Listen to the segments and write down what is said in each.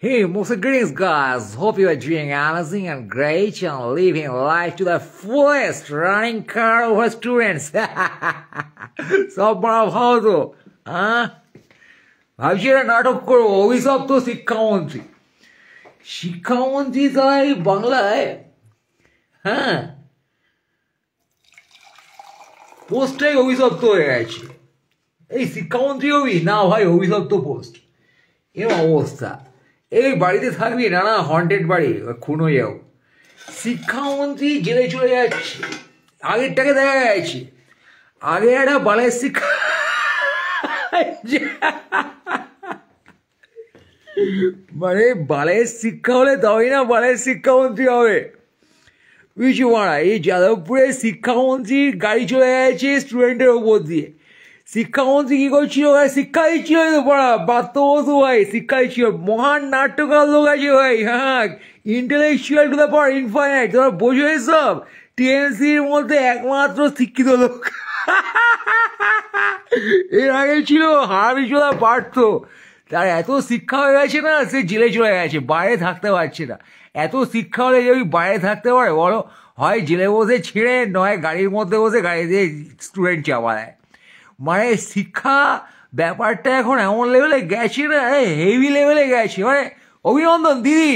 Hey, most greetings, guys. Hope you are doing amazing and great and living life to the fullest, running car over students. সব বড় ভালো তো ভাবছি এটা নাটক করবো অভিশাপ তো শিক্ষামন্ত্রী শিক্ষামন্ত্রী তাই বাংলায় হ্যাঁ পোস্টটাই অভিশপ্ত হয়ে গেছে এই শিক্ষামন্ত্রী হবি না ভাই অভিশপ্ত পোস্ট এরকম অবস্থা এই বাড়িতে থাকবি না না হন্টেড বাড়ি খুন হয়ে যাও শিক্ষামন্ত্রী জেলে চলে যাচ্ছে আগেরটাকে দেখা গেছে আগে একটা বালের শিক্ষা মানে বালের শিক্ষা হলে তবেই না বালের শিক্ষামন্ত্রী হবে বুঝছি মারা এই যাদবপুরের শিক্ষামন্ত্রী গাড়ি চলে গেছে স্টুডেন্টের ওপর দিয়ে শিক্ষামন্ত্রী কি করছিল ভাই শিক্ষা দিচ্ছিল তো পড়া বাত্য বসু ভাই শিক্ষা দিচ্ছিল মহান নাট্যকার লোক আছে ভাই হ্যাঁ intellectual to the power infinite তোমরা বোঝো সব টিএমসির মধ্যে একমাত্র শিক্ষিত লোক এর আগে ছিল হারাবিচোদা পার্থ তার এত শিক্ষা হয়ে গেছে না সে জেলে চলে গেছে বাইরে থাকতে পারছে না এত শিক্ষা হলে যে ওই বাইরে থাকতে পারে বলো হয় জেলে বসে ছিঁড়ে নয় গাড়ির মধ্যে বসে গাড়ি দিয়ে স্টুডেন্ট চাপা দেয় মানে শিক্ষা ব্যাপারটা এখন এমন লেভেলে গেছে না হেভি লেভেলে গেছে মানে অভিনন্দন দিদি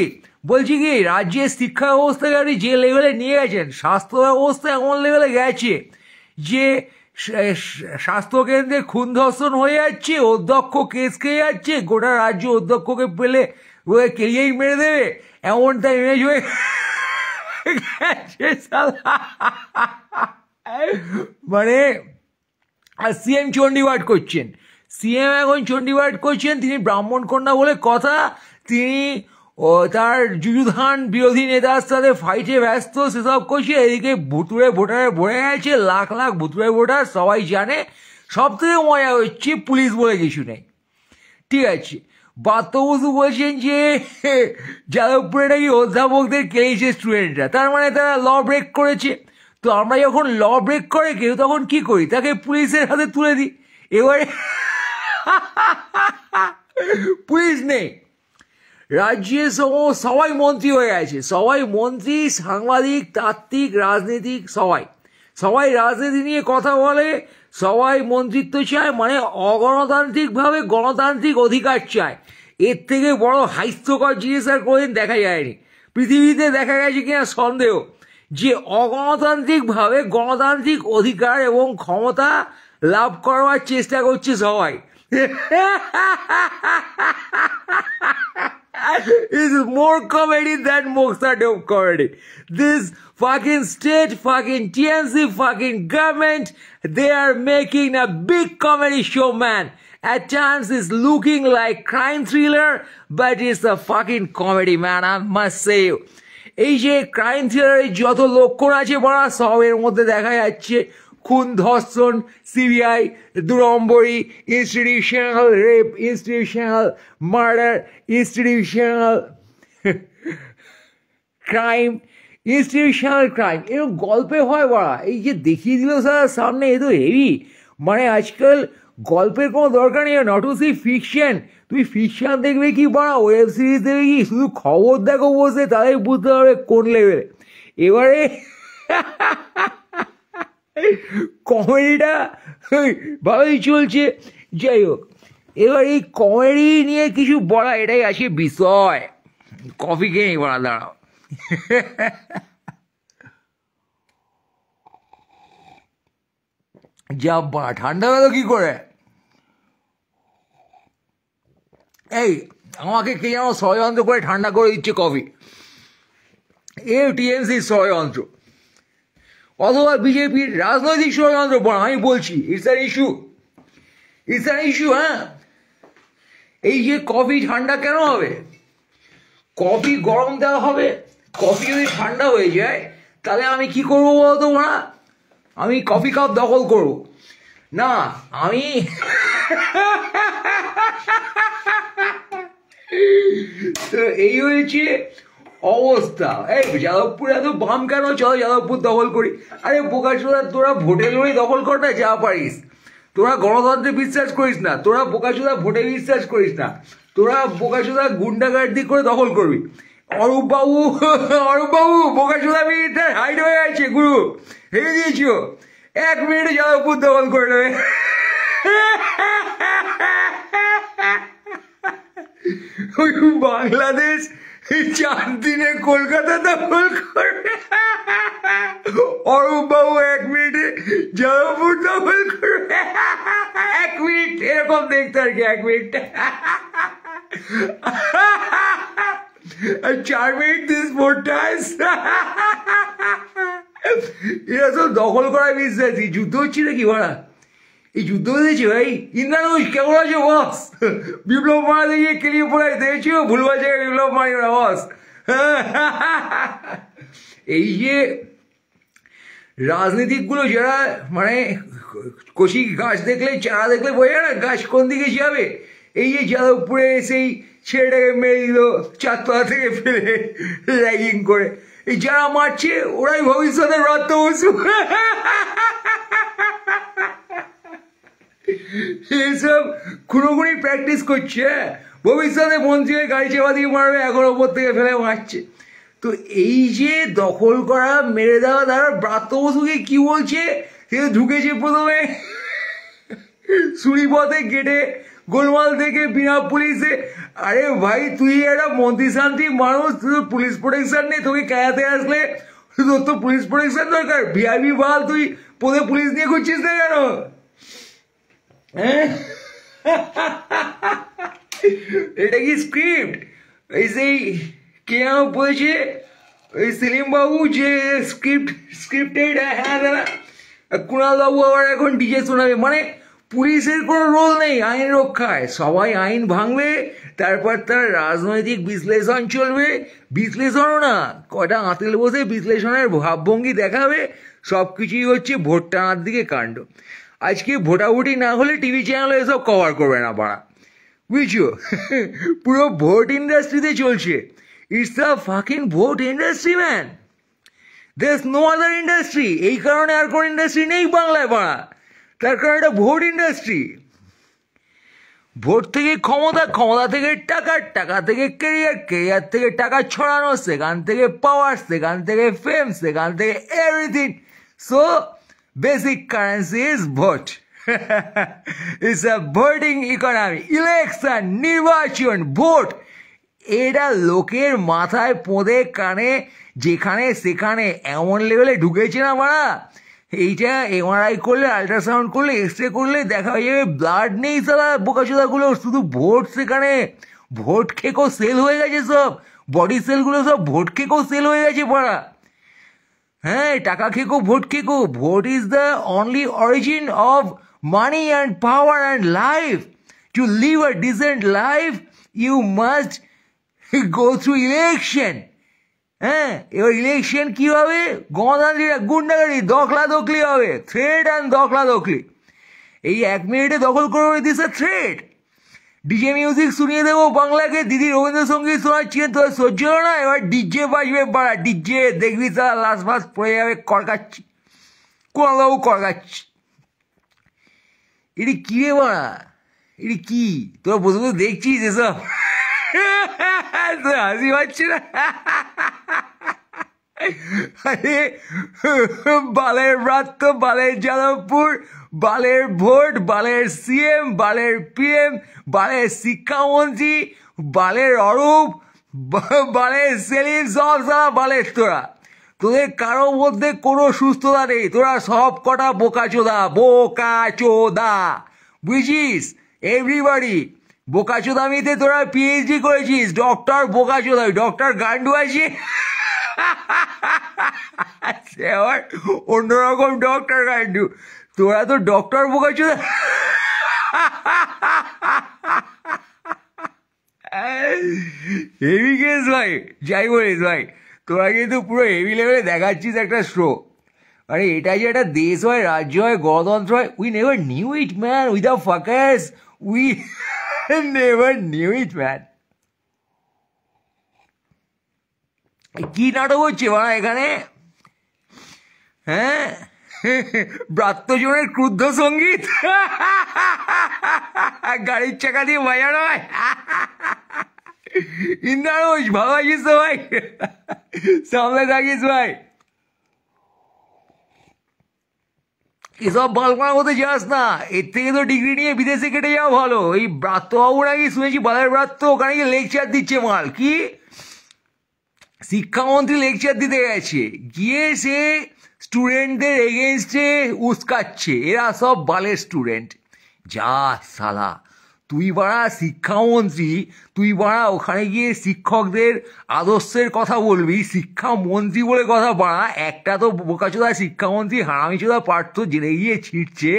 বলছি কি রাজ্যের শিক্ষা ব্যবস্থাকে আপনি যে লেভেলে নিয়ে গেছেন স্বাস্থ্য ব্যবস্থা এমন লেভেলে গেছে যে স্বাস্থ্যকেন্দ্রে খুন ধর্ষণ হয়ে যাচ্ছে অধ্যক্ষ কেস খেয়ে যাচ্ছে গোটা রাজ্য অধ্যক্ষকে পেলে ওকে কেলিয়েই মেরে দেবে এমনটা ইমেজ হয়ে গেছে মানে আর সিএম চণ্ডীপাঠ করছেন সিএম এখন চণ্ডীপাঠ করছেন তিনি ব্রাহ্মণ কন্যা বলে কথা তিনি তার যুযুধান বিরোধী নেতার সাথে ফাইটে ব্যস্ত সেসব করছে এদিকে ভুতুড়ে ভোটারে ভরে গেছে লাখ লাখ ভুতুড়ে ভোটার সবাই জানে সব থেকে মজা হচ্ছে পুলিশ বলে কিছু নেই ঠিক আছে বাত্য বসু বলছেন যে যাদবপুরে নাকি অধ্যাপকদের কেড়েছে স্টুডেন্টরা তার মানে তারা ল ব্রেক করেছে তো আমরা যখন ল ব্রেক করে কেউ তখন কি করি তাকে পুলিশের হাতে তুলে দিই এবারে পুলিশ নেই রাজ্যে সবাই মন্ত্রী হয়ে গেছে সবাই মন্ত্রী সাংবাদিক তাত্ত্বিক রাজনীতিক সবাই রাজনীতি নিয়ে কথা বলে সবাই মন্ত্রিত্ব চায় মানে অগণতান্ত্রিকভাবে গণতান্ত্রিক অধিকার চায় এর থেকে বড় হাস্যকর জিনিস আর কোনোদিন দেখা যায়নি পৃথিবীতে দেখা গেছে কিনা সন্দেহ যে অগণতান্ত্রিকভাবে গণতান্ত্রিক অধিকার এবং ক্ষমতা লাভ করবার চেষ্টা করছে সবাই is more comedy than Moxadov comedy. This fucking state, fucking TNC, fucking government, they are making a big comedy show, man. At times it's looking like crime thriller, but it's a fucking comedy, man, I must say. এই যে crime থ্রিলারের যত লক্ষণ আছে বড়া সবের মধ্যে দেখা যাচ্ছে খুন ধর্ষণ সিবিআই 2 নম্বরই institutional rape institutional murder institutional crime এরকম গল্পে হয় বড়া এই যে দেখিয়ে দিল স্যার সামনে এ তো হেভি মানে আজকাল গল্পের কোনো দরকার নেই নট টু সি ফিকশন তুই ফিকশন দেখবে কি বড়া ওয়েব সিরিজ দেখবে কি শুধু খবর দেখো বসে তাহলে বুঝতে পারবে কোন লেভেলে এবারে কমেডিটা ভালোই চলছে যাই হোক এবার এই কমেডি নিয়ে কিছু বলা এটাই আছে বিষয় কফি খেয়ে নেই বলা দাঁড়াও যা ঠান্ডা গেল কি করে এই আমাকে কে যেন ষড়যন্ত্র করে ঠান্ডা করে দিচ্ছে কফি এ টিএমসির ষড়যন্ত্র অথবা বিজেপির রাজনৈতিক ষড়যন্ত্র বড় আমি বলছি ইটস অ্যান ইস্যু হ্যাঁ এই যে কফি ঠান্ডা কেন হবে কফি গরম দেওয়া হবে কফি যদি ঠান্ডা হয়ে যায় তাহলে আমি কি করবো বলতো ওরা আমি কফি কাপ দখল করব না আমি এই হয়েছে অবস্থা এই যাদবপুর এত বাম কেন চলো যাদবপুর দখল করি আরে বোকাচোদা তোরা ভোটে লড়ে দখল কর না যা পারিস তোরা গণতন্ত্রে বিশ্বাস করিস না তোরা বোকাচোদা ভোটে বিশ্বাস করিস না তোরা বোকাচোদা গুন্ডাগার্দি করে দখল করবি। অরূপ বাবু বোকাচোদা মিনিটটা হাইড হয়ে আছে, গুরু হেরে দিয়েছ, 1 মিনিটে যাদবপুর দখল করে নেবে। ওই বাংলাদেশ 4 দিনে কলকাতা দখল করবে, অরূপ বাবু 1 মিনিটে যাদবপুর দখল করবে। 1 মিনিট এরকম দেখতে আর কি, 1 মিনিট 4 মিনিট দিস 4 টাইমস। এরা সব দখল করায় বিশ্বাসী। যুদ্ধ হচ্ছে নাকি ভাড়া? এই যুদ্ধ হয়েছে ভাই। ইন্দ্রানুষ কেমন আছো বস? বিপ্লব মারা দিয়ে কেলিয়ে পড়ায় দেখেছো, ভুলবার জায়গায় বিপ্লব মারি না বস। এই যে রাজনীতিকগুলো যারা মানে কচি গাছ দেখলে চারা দেখলে বোঝা না গাছ কোন দিকে যাবে, এই যে যাদবপুরে সেই ছেলেটাকে মেরে দিল 4 তলা থেকে ফেলে র্যাগিং করে, এই যারা মারছে ওরাই ভবিষ্যতের ব্রাত্য বসু। এইসব খুনোখুনি প্র্যাকটিস করছে, ভবিষ্যতে মন্ত্রী হয়ে গাড়ি চাপা দিয়ে মারবে, এখন ওপর থেকে ফেলে মারছে। তো এই যে দখল করা মেরে দেওয়া তারা ব্রাত্য বসুকে কি বলছে, সে ঢুকেছে প্রথমে সুড়িপথে গেটে গোলমাল থেকে বিনা পুলিশে। আরে ভাই তুই একটা মন্ত্রী শান্তি মানুষ, তুই পুলিশ প্রোটেকশন নেই, তোকে কেয়াতে আসলে তোর তো পুলিশ প্রোটেকশন দরকার। ভিআইপি বাল তুই পদে পুলিশ নিয়ে করছিস না কেন? এটা কি স্ক্রিপ্ট? এই সেই কে বলেছে ওই সেলিম বাবু যে স্ক্রিপ্টেড, হ্যাঁ দাদা কুণাল বাবু আবার এখন ডিজে শোনাবে। মানে পুলিশের কোনো রোল নেই আইন রক্ষায়, সবাই আইন ভাঙবে, তারপর তার রাজনৈতিক বিশ্লেষণ চলবে। বিশ্লেষণও না, কটা আঁতেল বসে বিশ্লেষণের ভাবভঙ্গি দেখাবে, সব কিছুই হচ্ছে ভোট টানার দিকে কাণ্ড। আজকে ভোটাভুটি না হলে টিভি চ্যানেলে এসব কভার করবে না পাড়া, বুঝছো? পুরো ভোট ইন্ডাস্ট্রিতে চলছে। It's a fucking vote industry man, there is no other industry. এই কারণে আর কোনো ইন্ডাস্ট্রি নেই বাংলায় পাড়া, তার কারণ এটা ভোট ইন্ডাস্ট্রি। ভোট থেকে ক্ষমতা, ক্ষমতা থেকে টাকা, টাকা থেকে কেরিয়ার, কেরিয়ার থেকে টাকা ছড়ানো, সেখান থেকে পাওয়ার, সেখান থেকে ফেম, সেখান থেকে everything. So basic currency is vote. It's a voting economy. Election, নির্বাচন, ভোট, এটা লোকের মাথায় পোঁদে কানে যেখানে সেখানে এমন লেভেলে ঢুকেছে না মারা। এইটা এমআরআই করলে, আল্ট্রাসাউন্ড করলে, এক্সরে করলে দেখা হয়ে যাবে ব্লাড নেই সারা বোকাচোদাগুলো, শুধু ভোট। সেখানে ভোট খেকেও সেল হয়ে গেছে, সব বডি সেলগুলো সব ভোট খেকেও সেল হয়ে গেছে পাড়া। হ্যাঁ, টাকা খেকো, ভোট খেকো। Vote is the only origin of money and power and life. To live a decent life you must go through election. হ্যাঁ, এবার ইলেকশন কি হবে? গণতান্ত্রিক গুন্ডাগাড়ি, দখলাদখলি হবে, থ্রেড অ্যান্ড দখলাদখলি। এই 1 মিনিটে দখল করবে, this A thread. DJ music শুনিয়ে দেবো বাংলাকে, দিদি রবীন্দ্রসঙ্গীত শোনাচ্ছিলেন, তোর সহ্য হলো না, এবার ডিজে বাজবে বাড়া, ডিজে দেখবি তারা লাশ ফাঁস পড়ে যাবে, করকাচ্ছি কোনবাবু করকাচ্ছি। এটি কি রে বাড়া, এটি কি? তোরা বসে বসে দেখছিস এসব? হাসি পাচ্ছে না? আরে বালের ব্রাত্য, বালের যাদবপুর, বালের ভোট, বালের সিএম, বালের পিএম, বালের শিক্ষামন্ত্রী, বালের অরূপ, বালের সেলিম, সব সারা বালের। তোরা, তোদের কারোর মধ্যে কোনো সুস্থতা নেই, তোরা সব কটা বোকাচোদা, বোকাচোদা, বুঝিস? এভরিবডি বোকাচোদামিতে তোরা পিএইচডি করেছিস, ডক্টর বোকাচোদা, ডক্টর গান্ডু আছে সে আবার অন্যরকম ডক্টর গান্ডু, তোরা তো ডক্টর বোকাচোদা। হেভি কেস ভাই, যাই বলিস ভাই, তোরা কিন্তু পুরো হেভি লেভেলে দেখাচ্ছিস একটা শো। আরে এটা যে একটা দেশ হয়, রাজ্য হয়, গণতন্ত্র হয়, we never knew it man, we the fuckers, we never knew it man. কি নাটক হচ্ছে বাড়া এখানে? হ্যাঁ, ব্রাত্যজনের ক্রুদ্ধ সঙ্গীত গাড়ির চাকা দিয়ে বাজানো হয়। ইন্দ্রানুষ ভালো আছিস তো ভাই? সামনে থাকিস ভাই। এসব বালপানা হতে যাস না, এর থেকে তো ডিগ্রি নিয়ে বিদেশে কেটে যাওয়া ভালো। এই ব্রাত্যবাবু নাকি শুনেছি বালের ব্রাত্য, ওখানে গিয়ে লেকচার দিচ্ছে মাল। কি শিক্ষামন্ত্রী লেকচার দিতে গেছে, গিয়ে সে স্টুডেন্টদের এগেনস্টে উস্কাচ্ছে, এরা সব বালের স্টুডেন্ট। যা শালা, তুই বাড়া শিক্ষামন্ত্রী, তুই বাড়া ওখানে গিয়ে শিক্ষকদের আদর্শের কথা বলবি, শিক্ষামন্ত্রী বলে কথা বাড়া। একটা তো বোকাচোদা শিক্ষামন্ত্রী হারামিচোদা পার্থ জেনে গিয়ে ছিটছে,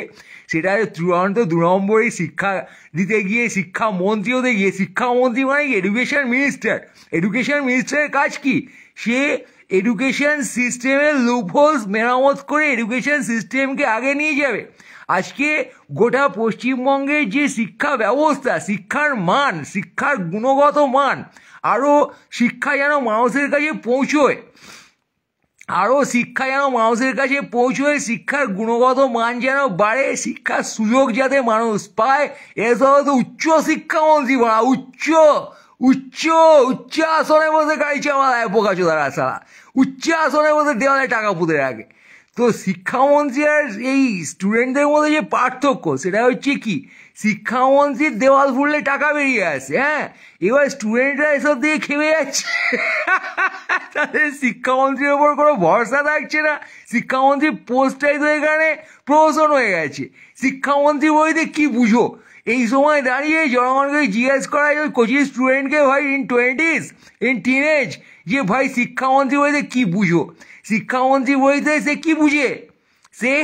সেটা চূড়ান্ত 2 নম্বরে শিক্ষা দিতে গিয়ে শিক্ষামন্ত্রী হতে গিয়ে। শিক্ষামন্ত্রী মানে এডুকেশন মিনিস্টার। এডুকেশন মিনিস্টারের কাজ কি? সে এডুকেশন সিস্টেমের লুপহোলস মেরামত করে এডুকেশন সিস্টেমকে আগে নিয়ে যাবে। আজকে গোটা পশ্চিমবঙ্গের যে শিক্ষা ব্যবস্থা, শিক্ষার মান, শিক্ষার গুণগত মান, আরও শিক্ষা যেন মানুষের কাছে পৌঁছয়, শিক্ষার গুণগত মান যেন বাড়ে, শিক্ষার সুযোগ যাতে মানুষ পায়, এসব তো উচ্চ শিক্ষামন্ত্রী বলা। উচ্চ আসনে বসে গাড়ি চালায় বোকাচোদারা সালা, উচ্চ আসনে বসে দেওয়ালে টাকা পুঁতে রাখে। তো শিক্ষামন্ত্রী আর এই স্টুডেন্টদের মধ্যে যে পার্থক্য, সেটা হচ্ছে কি, শিক্ষামন্ত্রীর দেওয়াল ফুললে টাকা বেরিয়ে আসে, হ্যাঁ, এবার স্টুডেন্টরা এসব দিয়ে খেপে যাচ্ছে। তাদের শিক্ষামন্ত্রীর ওপর কোনো ভরসা থাকছে না। শিক্ষামন্ত্রীর পোস্টটাই তো এখানে প্রহসন হয়ে গেছে। শিক্ষামন্ত্রী বইতে কি বুঝো? এই সময় দাঁড়িয়ে জনগণকে জিজ্ঞেস করা যায় কোচিং স্টুডেন্টকে, ভাই ইন 20s, ইন টিনেজ, যে ভাই শিক্ষামন্ত্রী বইতে কি বুঝো? শিক্ষামন্ত্রী বইতে সে কি বুঝে? সে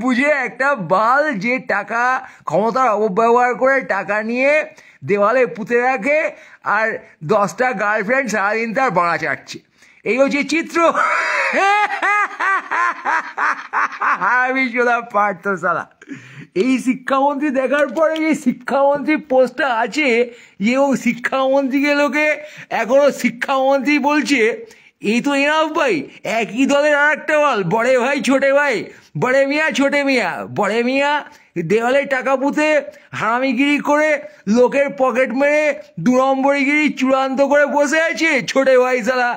বুঝে একটা বাল যে টাকা, ক্ষমতার অপব্যবহার করে টাকা নিয়ে দেওয়ালে পুঁতে রাখে, আর 10টা গার্লফ্রেন্ড সারাদিন তার বাড়া চাটছে। এই হচ্ছে চিত্র। আমি শোনা পারতো সালা। এই শিক্ষামন্ত্রী দেখার পরে যে শিক্ষামন্ত্রী পোস্টটা আছে, এবং শিক্ষামন্ত্রীকে লোকে এখনো শিক্ষামন্ত্রী বলছে, এই তো এনাফ ভাই। একই দলের আর একটা বল, বড়ে ভাই ছোটে ভাই, বড়ে মিয়া ছোটে মিয়া। বড়ে মিয়া দেওয়ালে টাকা পুঁতে হারামিগিরি করে লোকের পকেট মেরে 2 নম্বরিগিরি চূড়ান্ত করে বসে আছে। ছোটে ভাই সালা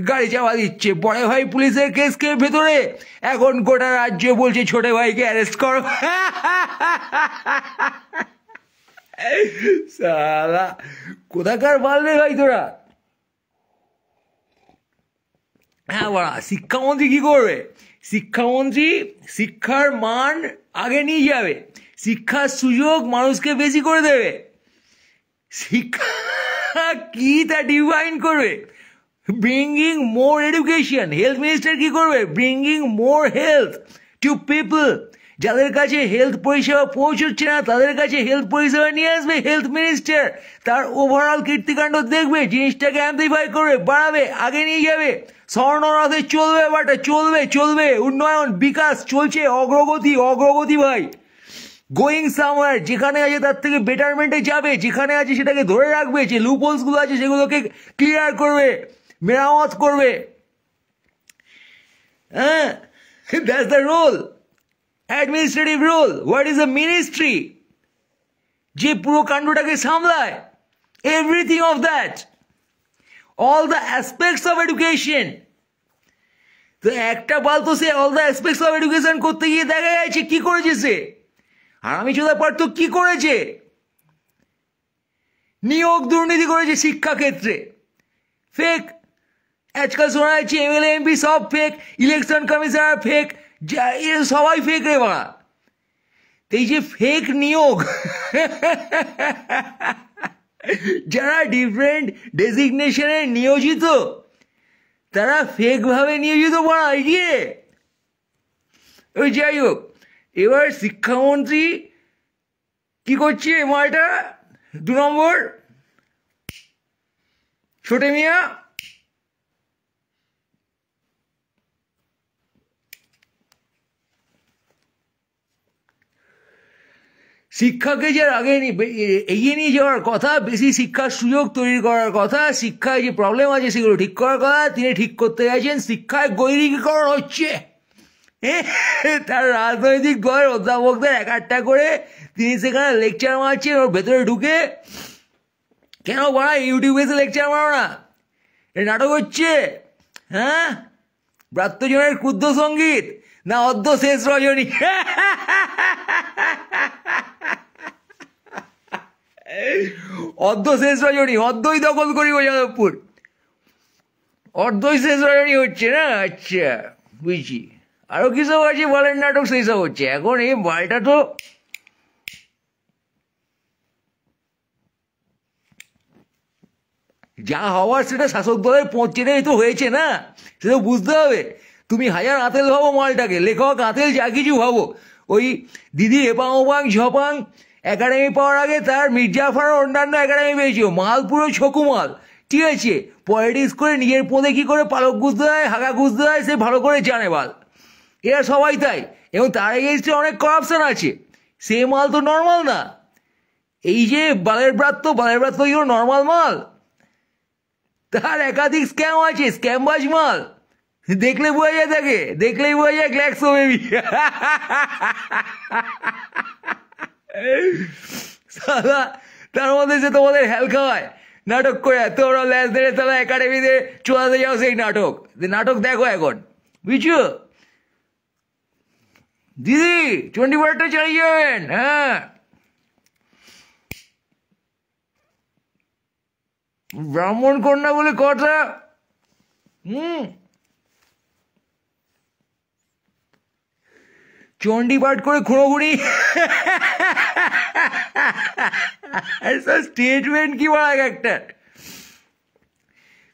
গাড়ি চাপা দিচ্ছে। বড়ে ভাই পুলিশের কেসকে ভেতরে, এখন গোটা রাজ্য বলছে ছোটে ভাইকে অ্যারেস্ট করো। সালা কোথাকার বালরে ভাই তোরা? হ্যাঁ বাড়া, শিক্ষামন্ত্রী কি করবে? শিক্ষামন্ত্রী শিক্ষার মান আগে নিয়ে যাবে, শিক্ষার সুযোগ মানুষকে বেশি করে দেবে। শিক্ষা কি তা ডিফাইন করবে। ব্রিঙ্গিং মোর এডুকেশন। হেলথ মিনিস্টার কি করবে? ব্রিঙ্গিং মোর হেলথ টু পিপল। যাদের কাছে হেলথ পরিষেবা পৌঁছচ্ছে না তাদের কাছে হেলথ পরিষেবা নিয়ে আসবে হেলথ মিনিস্টার। তার ওভারঅল কীর্তিকাণ্ড দেখবে, জিনিসটাকে অ্যাম্পলিফাই করবে, বাড়াবে, আগে নিয়ে যাবে। স্বর্ণরথে চলবে, বাটা চলবে। উন্নয়ন, বিকাশ চলছে, অগ্রগতি ভাই। গোয়িং সামওয়্যার, যেখানে আছে তার থেকে বেটারমেন্টে যাবে, যেখানে আছে সেটাকে ধরে রাখবে, যে লুপহোলসগুলো আছে সেগুলোকে ক্লিয়ার করবে, মেরামত করবে। হ্যাঁ, that's the role, administrative role. What is the ministry? যে পুরো কাণ্ডটাকে সামলায়, everything of that, all the aspects of education. তো একটা বাল তো সে all the aspects of education করতে গিয়ে দেখা যাচ্ছে কি করেছে সে। আর আমি চোদা পারত কি করেছে? নিয়োগ দুর্নীতি করেছে শিক্ষাক্ষেত্রে, ফেক। আজকাল শোনা যাচ্ছে এমএলএ এমপি সব ফেক, ইলেকশন কমিশনার ফেক, সবাই ফেক রে বাড়া। এই যে ফেক নিয়োগ, যারা ডিফারেন্ট ডেজিগনেশনে নিয়োজিত তারা ফেক ভাবে নিয়োজিত বলা গিয়ে। ওই যাই হোক, এবার শিক্ষামন্ত্রী কি করছে মালটা? 2 নম্বর ছোটে মিয়া। শিক্ষাকে যার আগে এগিয়ে নিয়ে যাওয়ার কথা, বেশি শিক্ষার সুযোগ তৈরি করার কথা, শিক্ষায় যে প্রবলেম আছে সেগুলো ঠিক করার কথা, তিনি ঠিক করতে গেছেন শিক্ষায় গৈরিকীকরণ হচ্ছে। তার রাজনৈতিক দলের অধ্যাপকদের এক একটা করে তিনি সেখানে লেকচার মারছেন ওর ভেতরে ঢুকে। কেন বাড়া ইউটিউবে এসে লেকচার মারো না? এটা নাটক হচ্ছে? হ্যাঁ, ব্রাত্যজনের ক্রুদ্ধ সঙ্গীত না অর্ধ শেষ রজনী? অর্ধ শেষ রজনী, অর্ধই দখল করিব যাদবপুর, অর্ধই শেষ রজনী হচ্ছে না? আচ্ছা বুঝছি। আরো কিসব আছে বলেন নাটক সেই সব হচ্ছে এখন। এই বালটা তো যা হওয়ার সেটা শাসক দলের পৌঁছেটাই তো হয়েছে না, সেটা বুঝতে হবে। তুমি হাজার আতেল ভাবো মালটাকে, লেখক আতেল যা কিছু ভাবো, ওই দিদি এপাং ওপাং ঝপাং একাডেমি পাওয়ার আগে তার মির্জাফার অন্যান্য একাডেমি পেয়েছিল, মাল পুরো ছকু মাল, ঠিক আছে? পলিটিক্স করে নিজের পদে কি করে পালক গুঁজতে হয়, হাগা গুঁজতে হয় সে ভালো করে জানে বাল, এরা সবাই তাই। এবং তার এগেইনস্টে অনেক করাপশন আছে, সে মাল তো নর্মাল না। এই যে বালের ব্রাত্য কি নর্মাল মাল? তার একাধিক স্ক্যাম আছে, স্ক্যামবাজ মাল, দেখলে বোঝা যায়, তাকে দেখলেই বোঝা যায় গ্ল্যাক্সো বেবি। সালা তার মধ্যে সে তোমাদের হেল খাওয়ায় নাটক করে, তোমরা ল্যাস ধরে তাহলে একাডেমিতে চলাতে যাও সেই নাটক। নাটক দেখো এখন, বুঝছো দিদি? 24টা চালিয়ে যাবেন। হ্যাঁ, ব্রাহ্মণ কন্যা বলে কথা। চণ্ডী পাঠ করে খুঁড়োখুড়ি, স্টেটমেন্ট কি বলা একটা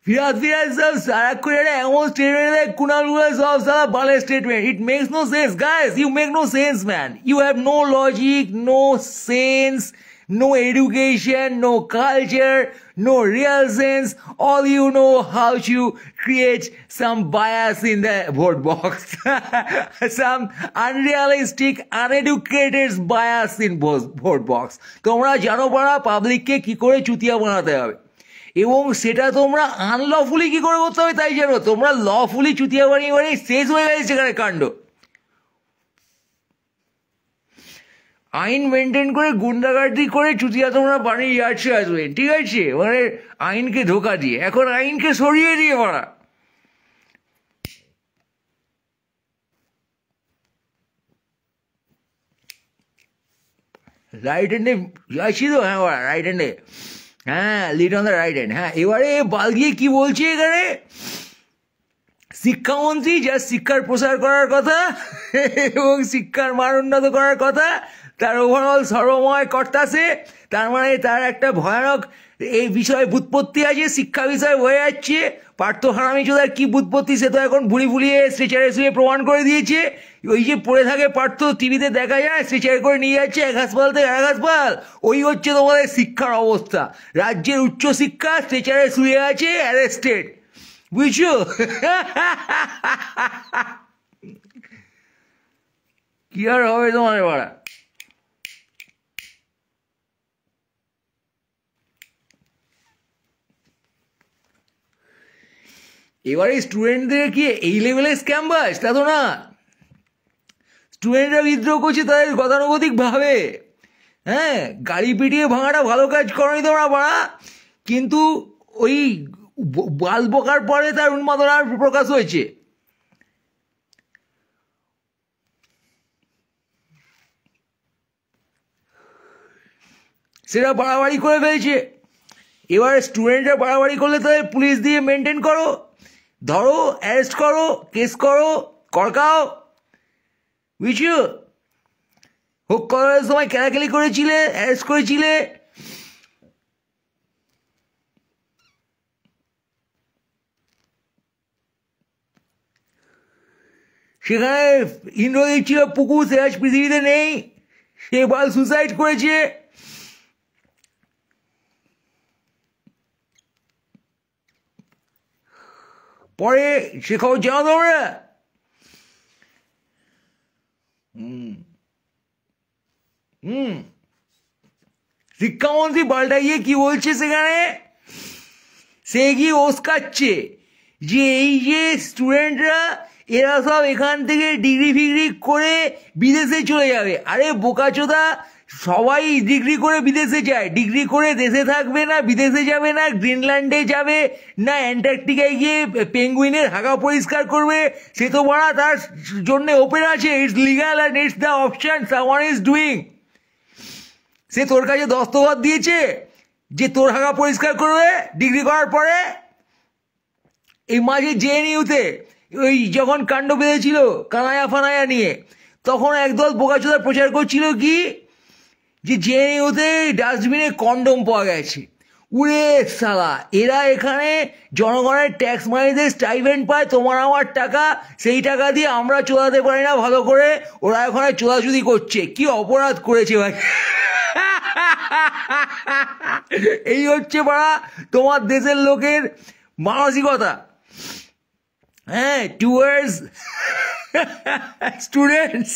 ফিরাজ সব সারাক্ষণ একটা এমন স্টেটমেন্ট দেয়, কুনাল সব সারা বালের statement. It makes no sense guys, you make no sense man, you have no logic, no sense, no education, no culture, no real sense. All you know how to create some bias in the vote box. Some unrealistic, uneducated bias in vote box. তোমরা জানো পারা পাবলিককে কি করে চুতিয়া বানাতে হবে, এবং সেটা তোমরা আনলফুলি কি করে করতে হবে তাই জানো। তোমরা লফুলি চুতিয়া বানিয়ে শেষ হয়ে গেছে সেখানে কাণ্ড। আইন মেনটেন করে গুন্ডাগার্দি করে চুতিয়া তোমরা বানিয়ে যাচ্ছে আসবে, ঠিক আছে? মানে আইনকে ধোকা দিয়ে, এখন আইনকে সরিয়ে দিয়ে মারা। রাইট হ্যান্ডে যাচ্ছি তো, হ্যাঁ ওরা রাইট হ্যান্ডে, হ্যাঁ lead on the right hand. হ্যাঁ, এবারে বালগিয়ে কি বলছে এখানে, শিক্ষামন্ত্রী যা শিক্ষার প্রসার করার কথা এবং শিক্ষার মান উন্নত করার কথা, তার ওভারঅল সর্বময় কর্তাছে। তার মানে তার একটা ভয়ানক এই বিষয়ে বুৎপত্তি আছে, শিক্ষা বিষয়ে হয়ে যাচ্ছে। পার্থ হারামিচোদার কি বুৎপত্তি সে তো এখন ভুলি ভুলিয়ে স্ট্রেচারে শুয়ে প্রমাণ করে দিয়েছে। ওই যে পড়ে থাকে পার্থ, টিভিতে দেখা যায়, স্ট্রেচারে করে নিয়ে যাচ্ছে এক হাসপাতাল থেকে এক হাসপাতাল। ওই হচ্ছে তোমাদের শিক্ষার অবস্থা। রাজ্যের উচ্চশিক্ষা স্ট্রেচারে শুয়ে আছে, অ্যারেস্টেড, বুঝছো? কি আর হবে তোমাদের বাড়া। এবারে স্টুডেন্টদের কি এই লেভেলের স্ক্যামবাজ? তা তো না। স্টুডেন্টরা বিদ্রোহ করছে তাদের গতানুগতিক ভাবে। হ্যাঁ, গাড়ি পিটিয়ে ভাঙাটা ভালো কাজ করনি তোমরা বাড়া, কিন্তু ওই বাল বকার পরে তার উন্মাদনার প্রকাশ হয়েছে। সেটা বাড়াবাড়ি করে ফেলছে। এবার স্টুডেন্টরা বাড়াবাড়ি করলে তাদের পুলিশ দিয়ে মেনটেন করো, ধরো, অ্যারেস্ট করো, কেস করো, করকাও, বুঝছো? হোক করার সময় কেলাকেলি করেছিলে, অ্যারেস্ট করেছিলে, সেখানে ইন্দ্রজিৎ ছিল পুকুর, সে আজ পৃথিবীতে নেই, সে বাল সুসাইড করেছে। পরে সে খবর জানো তোমরা? শিক্ষামন্ত্রী পাল্টা গিয়ে কি বলছে সেখানে, সে গিয়ে ওসকাচ্ছে যে এই যে স্টুডেন্টরা এরা সব এখান থেকে ডিগ্রি ফিগ্রি করে বিদেশে চলে যাবে। আরে বোকাচোদা, সবাই ডিগ্রি করে বিদেশে যায়, ডিগ্রি করে দেশে থাকবে না, বিদেশে যাবে না, গ্রিনল্যান্ডে যাবে না, অ্যান্টার্কটিকায় গিয়ে পেঙ্গুইনের হাগা পরিষ্কার করবে। সে তো বড়া তার জন্য ওপেন আছে, it's legal and it's the option someone is doing. সে তোর কাছে দস্তখত দিয়েছে যে তোর হাগা পরিষ্কার করবে ডিগ্রি করার পরে। এই মাঝে জেএনইউতে ওই যখন কাণ্ড বেঁধেছিল কানায়া ফানায়া নিয়ে, তখন একদল বোকাচোদা প্রচার করছিল কি যে জেএনইউতে ডাস্টবিনে কন্ডম পাওয়া গেছে। উড়ে সালা, এরা এখানে জনগণের ট্যাক্স মানিতে স্টাইপেন্ড পায়, তোমার আমার টাকা, সেই টাকা দিয়ে আমরা চোদাতে পারি না ভালো করে, ওরা এখানে চোদাচুদি করছে। কি অপরাধ করেছে ভাই! এই হচ্ছে বাড়া তোমার দেশের লোকের মানসিকতা। হ্যাঁ, টুয়ার্ডস স্টুডেন্টস।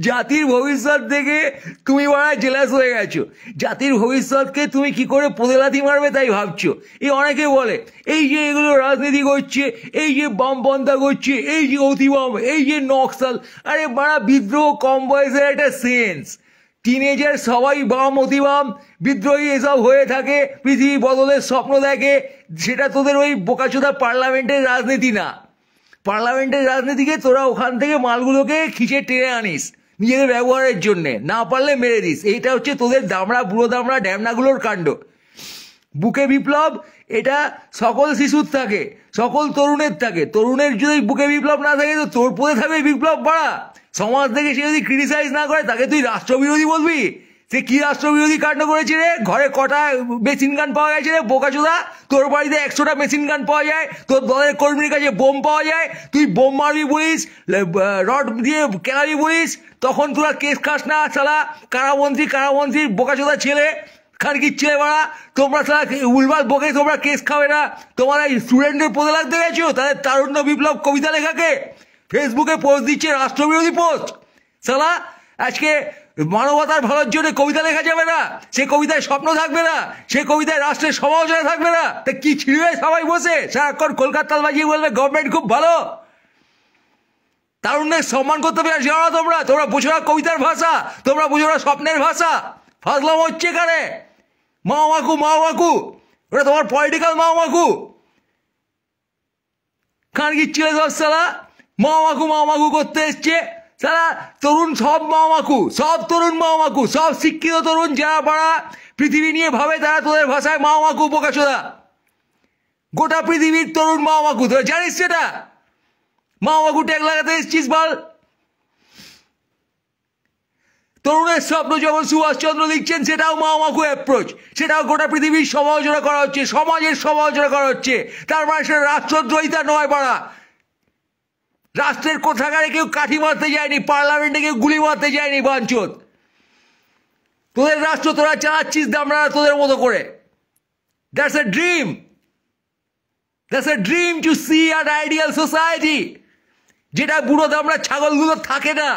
জাতির ভবিষ্যৎ থেকে তুমি বড় জেলাস হয়ে গেছো। জাতির ভবিষ্যৎকে তুমি কি করে পোদেলাথি মারবে তাই ভাবছো। এই অনেকে বলে এই যে এগুলো রাজনীতি করছে, এই যে বামপন্থা করছে, এই যে অতিবাম, এই যে নকশাল। আরে বাড়া, বিদ্রোহ কম বয়সের একটা সেন্স। টিনেজার সবাই বাম, অতিবাম, বিদ্রোহী এসব হয়ে থাকে, পৃথিবী বদলের স্বপ্ন দেখে। সেটা তোদের ওই বোকাচোদা পার্লামেন্টের রাজনীতি না। পার্লামেন্টের রাজনীতিকে তোরা ওখান থেকে মালগুলোকে খিচে টেনে আনিস নিজেদের ব্যবহারের জন্যে, না পারলে মেরে দিস। এইটা হচ্ছে তোদের দামড়া, বুড়ো দামড়া ড্যামনাগুলোর কাণ্ড। বুকে বিপ্লব এটা সকল শিশুর থাকে, সকল তরুণের থাকে। তরুণের যদি বুকে বিপ্লব না থাকে তো তোর পদে থাকবে বিপ্লব বাড়া। সমাজ থেকে সে যদি ক্রিটিসাইজ না করে তাকে তুই রাষ্ট্রবিরোধী বলবি? সে কি রাষ্ট্রবিরোধী কাণ্ড করেছে রে? ঘরে কটা মেশিন গান পাওয়া গেছে রে বোকাচোদা? তোর বাড়িতে 100টা মেশিন গান পাওয়া যায়, তোর দলের কর্মীর কাছে বোম পাওয়া যায়, তুই বোম মারবি বলিস, রড দিয়ে কেলাবি বলিস, তখন তোরা কেস খাস না শালা। কারামন্ত্রীর বোকাচোদা ছেলে, খানকির ছেলে বাড়া, তোমরা শালা উলবাল বকে তোমরা কেস খাবে না। তোমরা এই স্টুডেন্টের পদে লাগতে গেছো তাদের তারুণ্য বিপ্লব কবিতা লেখাকে, ফেসবুকে পোস্ট দিচ্ছে রাষ্ট্রবিরোধী পোস্ট। শালা আজকে মানবতার ভালোর জন্য কবিতা লেখা যাবে না, সে কবিতায় স্বপ্ন থাকবে না, সে কবিতায় রাষ্ট্রের সমালোচনা থাকবে না। তা কি ছিড়বে সবাই বসে সারাক্ষণ কলকাতা বাজিয়ে বলবে গভর্নমেন্ট খুব ভালো? তারুণ্যের সম্মান করতে হবে জানো না তোমরা? তোমরা বুঝো না কবিতার ভাষা, তোমরা বুঝো না স্বপ্নের ভাষা। ফাজলাম হচ্ছে এখানে। মাওমাকু ওটা তোমার পলিটিক্যাল মাওমাকু। খানকির ছেলে দশ সালা মাওমাকু করতে এসছে। সারা তরুণ সব মাওমাকু, সব তরুণ মাওমাকু, সব শিক্ষিত তরুণ যারা পাড়া পৃথিবী নিয়ে ভাবে তারা তোদের ভাষায় মাওমাকু বোকাচোদা। গোটা পৃথিবীর তরুণ মাওমাকু, তোরা জানিস সেটা? মাওমাকু ট্যাগ লাগাতে এসছিস বল? তরুণের স্বপ্ন যখন সুভাষচন্দ্র লিখছেন সেটাও মাওমাকু অ্যাপ্রোচ, সেটাও গোটা পৃথিবীর সমালোচনা করা হচ্ছে, সমাজের সমালোচনা করা হচ্ছে। তার মানে সেটা রাষ্ট্রদ্রোহিতা নয় পাড়া। রাষ্ট্রের কোথাকারে কেউ কাঠি মারতে যায়নি, পার্লামেন্টে কেউ গুলি মারতে যায়নি বাঞ্চোদ। তোদের রাষ্ট্র তোরা চালাচ্ছিস দামরা তোদের মতো করে। That's a dream, that's a dream to see an ideal society. যেটা বুড়ো দামরা ছাগলগুলো থাকে না,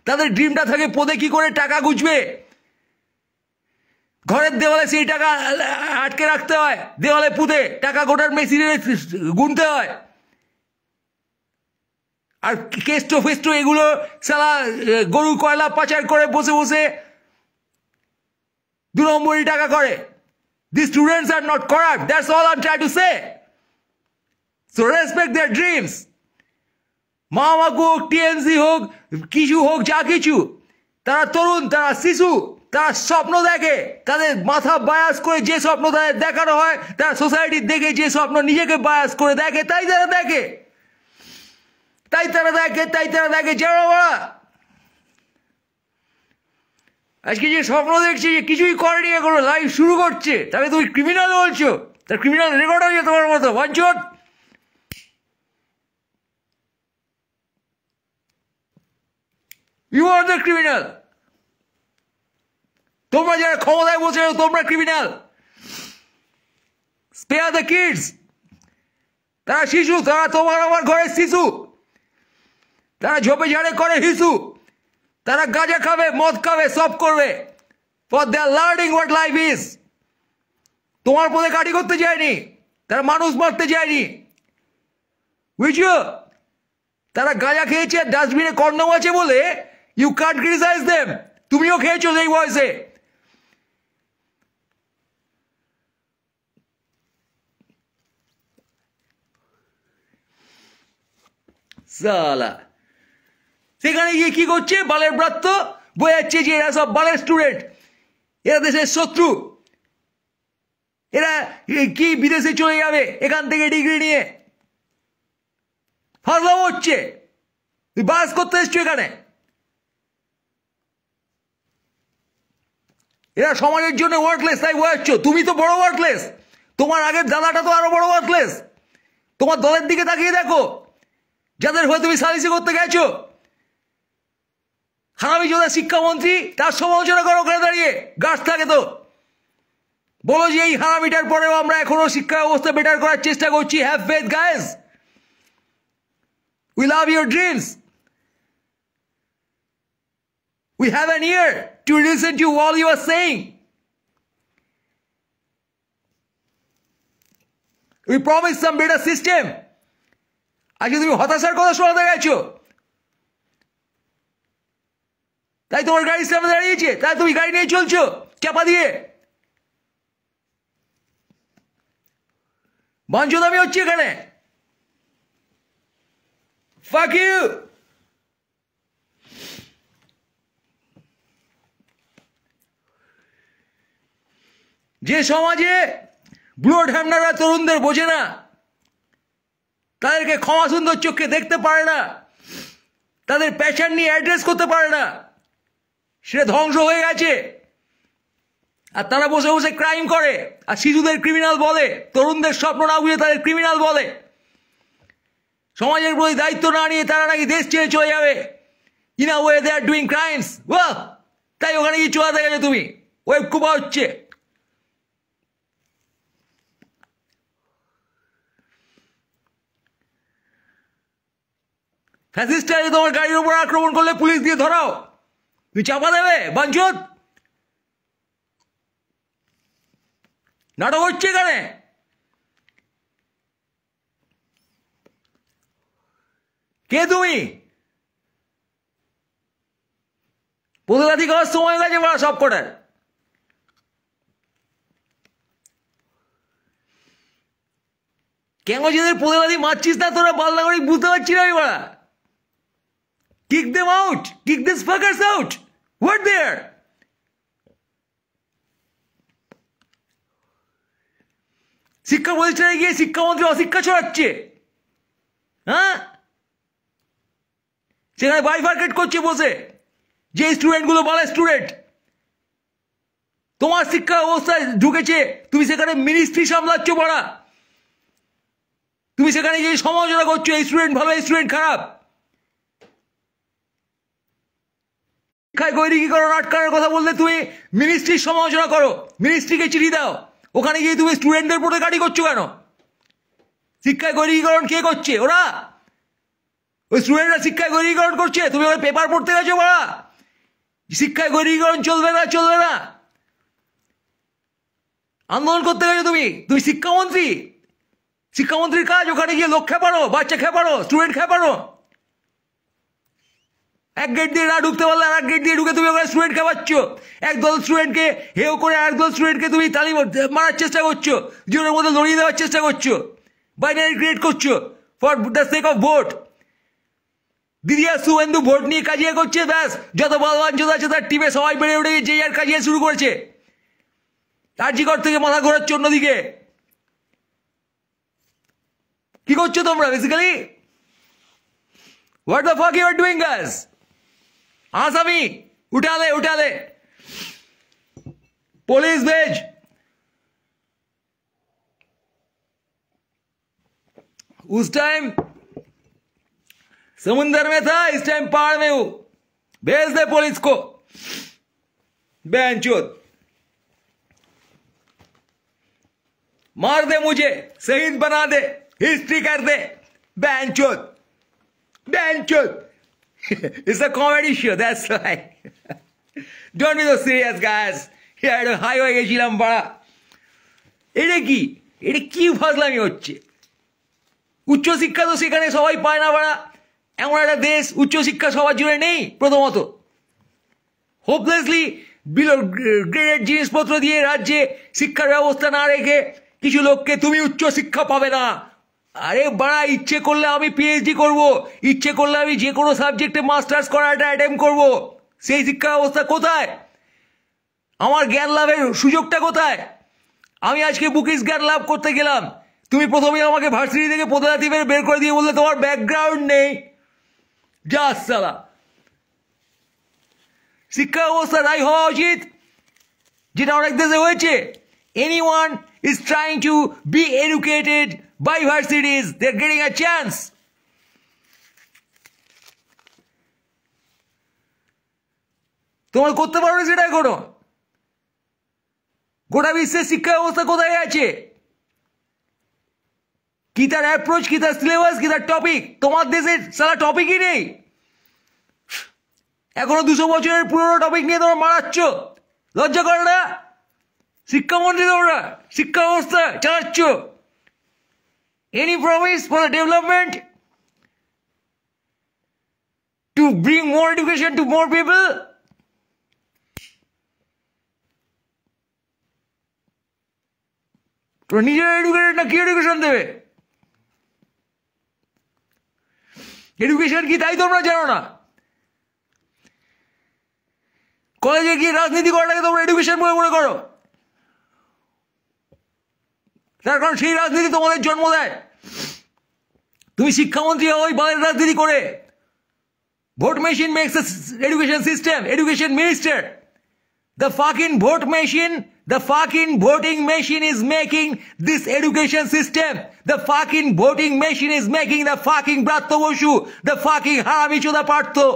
তাদের ড্রিমটা থাকে পদে কি করে টাকা গুছবে। ঘরের দেওয়ালে সেই টাকা আটকে রাখতে হয়, দেওয়ালে পুঁতে টাকা গোটার মেশিনে গুনতে হয়। আর কেষ্ট ফেস্ট এগুলো সালা গরু কয়লা পাচার করে বসে বসে 2 নম্বরই টাকা করে। The students are not corrupt, that's all I am trying to say. So respect their dreams. মাওমাকু হোক, টিএমসি হোক, কিছু হোক, যা কিছু, তারা তরুণ, তারা শিশু, তারা স্বপ্ন দেখে। তাদের মাথা বায়াস করে যে স্বপ্ন তাদের দেখানো হয়, তারা সোসাইটির দেখে যে স্বপ্ন নিজেকে বায়াস করে দেখে, তাই তারা দেখে। জানো বাবা, আজকে যে স্বপ্ন দেখছে যে কিছুই করেনি, এখনো লাইফ শুরু করছে, তাহলে তুমি ক্রিমিনাল বলছো? তার ক্রিমিনাল রেকর্ড হয়েছে তোমার মতো বাঞ্চোদ। You are the criminal. তোমরা যারা ক্ষমতায় বসে তোমরা ক্রিমিনাল। Spare the kids. তারা শিশু, তারা তোমার আমার ঘরের শিশু, তারা ঝোপে ঝাড়ে করে হিসু, তারা গাঁজা খাবে, মদ খাবে, সব করবে, for they are learning what life is. তোমার পদে কাটি করতে যায়নি, তারা মানুষ মারতে যায়নি। বুঝছো? তারা গাঁজা খেয়েছে আর ডাস্টবিনে কন্ডম আছে বলে ইউ কান্ট ক্রিটিসাইজ দেম। তুমিও খেয়েছো এই বয়সে। সালা সেখানে গিয়ে কি করছে, বালের ব্রাত্য বোঝাচ্ছে যে এরা সব বালের স্টুডেন্ট, এরা দেশের শত্রু, এরা কি বিদেশে চলে যাবে এখান থেকে ডিগ্রি নিয়ে। ফাজলামো হচ্ছে, তুই বাস করতে এসছো এখানে। এরা সমাজের জন্য ওয়ার্কলেস, তাই বোঝাচ্ছ। তুমি তো বড় ওয়ার্কলেস, তোমার আগের দাদাটা তো আরো বড় ওয়ার্কলেস। তোমার দলের দিকে তাকিয়ে দেখো, যাদের হয়ে তুমি সালিসি করতে গেছো। হারামি যোদ্ধা শিক্ষামন্ত্রী, তার সমালোচনা করো ওখানে দাঁড়িয়ে, গাছ থাকে তো। বলো যে এই হারামিটার পরেও আমরা এখনো শিক্ষা ব্যবস্থা বেটার করার চেষ্টা করছি। Have faith guys, we love your dreams, we have an ear to listen to all you are saying. We promise some better system. আজকে তুমি হতাশার কথা শোনাতে গেছো, তাই তোমার গাড়ির সামনে দাঁড়িয়েছে, তাই তুমি গাড়ি নিয়ে চলছো চাপা দিয়ে। বাঞ্চদামি হচ্ছে এখানে। Fuck you. যে সমাজে ব্লড হ্যামনাররা তরুণদের বোঝে না, তাদেরকে ক্ষমা সুন্দর চোখে দেখতে পারে না, তাদের প্যাশন নিয়ে অ্যাড্রেস করতে পারে না, সেটা ধ্বংস হয়ে গেছে। আর তারা বসে বসে ক্রাইম করে আর শিশুদের ক্রিমিনাল বলে, তরুণদের স্বপ্ন না বুঝে তাদের ক্রিমিনাল বলে। সমাজের প্রতি দায়িত্ব না নিয়ে তারা নাকি দেশ ছেড়ে চলে যাবে। In a way they are doing crimes. ওয়াহ, তাই ওখানে গিয়ে চলাতে গেছো তুমি, ওয়েব কুপা হচ্ছে। ফ্যাসিস্টরা তোমার গাড়ির উপর আক্রমণ করলে পুলিশ দিয়ে ধরাও, তুমি চাপা দেবে বাঞ্চত। নাটক হচ্ছে এখানে। কে তুমি? প্রতিবাদী করার সময় গেছে বড় সব কটার। কেন যেদের প্রতিবাদী মারছিস না তোরা বাল্লা করে বুঝতে পারছি না। বড়া kick them out, kick these fuckers out. What there? শিক্ষা প্রতিষ্ঠানে গিয়ে শিক্ষামন্ত্রী অশিক্ষা ছড়াচ্ছে। হ্যাঁ, সেখানে বাইফার্কেট করছে বসে, যে স্টুডেন্টগুলো ভালো স্টুডেন্ট। তোমার শিক্ষা ব্যবস্থায় ঢুকেছে, তুমি সেখানে মিনিস্ট্রি সামলাচ্ছ। বড়া তুমি সেখানে গিয়ে সমালোচনা করছো, এই স্টুডেন্ট ভালো, এই স্টুডেন্ট খারাপ। শিক্ষায় গৈরিকীকরণ আটকানোর কথা বললে তুমি মিনিস্ট্রির সমালোচনা করো, মিনিস্ট্রিকে চিঠি দাও। ওখানে গিয়ে তুমি স্টুডেন্টদের প্রতি গাড়ি করছো কেন? শিক্ষায় গৈরিকীকরণ কে করছে? ওরা, ওই স্টুডেন্টরা শিক্ষায় গৈরিকীকরণ করছে। তুমি ওই পেপার পড়তে গেছো বড়া, শিক্ষায় গৈরিকীকরণ চলবে না, চলবে না। আন্দোলন করতে গেছো তুমি, তুমি শিক্ষামন্ত্রী। শিক্ষামন্ত্রীর কাজ ওখানে গিয়ে লোক খেপানো, বাচ্চা খেপানো, স্টুডেন্ট খেপানো। এক গেট দিয়ে না ঢুকতে পারলে আর এক গেট দিয়ে ঢুকে তুমি ওখানে স্টুডেন্ট খেপাচ্ছ। একদল স্টুডেন্টকে হেও করে আরেকদল স্টুডেন্টকে তুমি তালি মারার চেষ্টা করছো, জীবনের মধ্যে লড়িয়ে দেওয়ার চেষ্টা করছো, বাইনারি ক্রিয়েট করছো for the sake of vote. দিদি আর শুভেন্দু ভোট নিয়ে কাজিয়া করছে, ব্যাস যত বলবাঞ্চত আছে তার টিমে সবাই বেড়ে উঠে যে আর কাজিয়া শুরু করেছে। আরজিকর থেকে মাথা ঘোরাচ্ছে অন্যদিকে। কি করছো তোমরা basically? What the fuck you are doing guys? आसामी उठा ले पुलिस भेज। उस टाइम समुंदर में था, इस टाइम पहाड़ में हूं। भेज दे पुलिस को। बेंचोद मार दे, मुझे शहीद बना दे, हिस्ट्री कर दे। बेंचोद बेंचोद It's a comedy show, that's why. Don't be so serious, guys. Yeah, highway গেছিলাম বড়া। এটা কি ফাজলামি হচ্ছে? উচ্চশিক্ষা তো সেখানে সবাই পায় না বড়া। এমন একটা দেশ উচ্চশিক্ষা সবার জন্য নেই। প্রথমত হোপলেসলি বিলো গ্রেডেড জিনিসপত্র দিয়ে রাজ্যে শিক্ষার ব্যবস্থা না রেখে কিছু লোককে তুমি উচ্চশিক্ষা পাবে না। আরে বাড়া, ইচ্ছে করলে আমি পিএইচডি করব, ইচ্ছে করলে আমি যে কোনো সাবজেক্টে মাস্টার্স করাটা অ্যাটেম্প করব। সেই শিক্ষা ব্যবস্থা কোথায়? আমার জ্ঞান লাভের সুযোগটা কোথায়? আমি আজকে বুকিস জ্ঞান লাভ করতে গেলাম, তুমি প্রথমে আমাকে ভার্সিটি থেকে পদাতি বের করে দিয়ে বললে তোমার ব্যাকগ্রাউন্ড নেই। যা সালা, শিক্ষা ব্যবস্থা তাই হওয়া উচিত যেটা অনেক দেশে হয়েছে। Anyone is trying to be educated by varsities, they are getting a chance. তোমার করতে পারো না সেটা এখনো। গোটা বিশ্বের শিক্ষা ব্যবস্থা কোথায় আছে? কি তার অ্যাপ্রোচ, কি তার সিলেবাস, কি তার টপিক? তোমার দেশের সারা টপিকই নেই। এখনো 200 বছরের পুরনো টপিক নিয়ে তোমরা মারাচ্ছ, লজ্জা করে না? শিক্ষামন্ত্রী তোমরা, শিক্ষা ব্যবস্থা চালাচ্ছ। Any promise for the development to bring more education to more people? তোমরা নিজেরা এডুকেটেড না, কি এডুকেশন দেবে? এডুকেশন কি তাই তোমরা জানো না? কলেজে গিয়ে রাজনীতি করাটাকে তোমরা এডুকেশন বলে মনে করো, তার কারণ সেই রাজনীতি তোমাদের জন্ম দেয়। তুমি শিক্ষামন্ত্রী ওই বালের রাজনীতি করে। Vote machine makes education system, education minister. The fucking voting machine is making this education system. The fucking voting machine is making the fucking Bratto Boshu, the fucking Harami Choda Partho.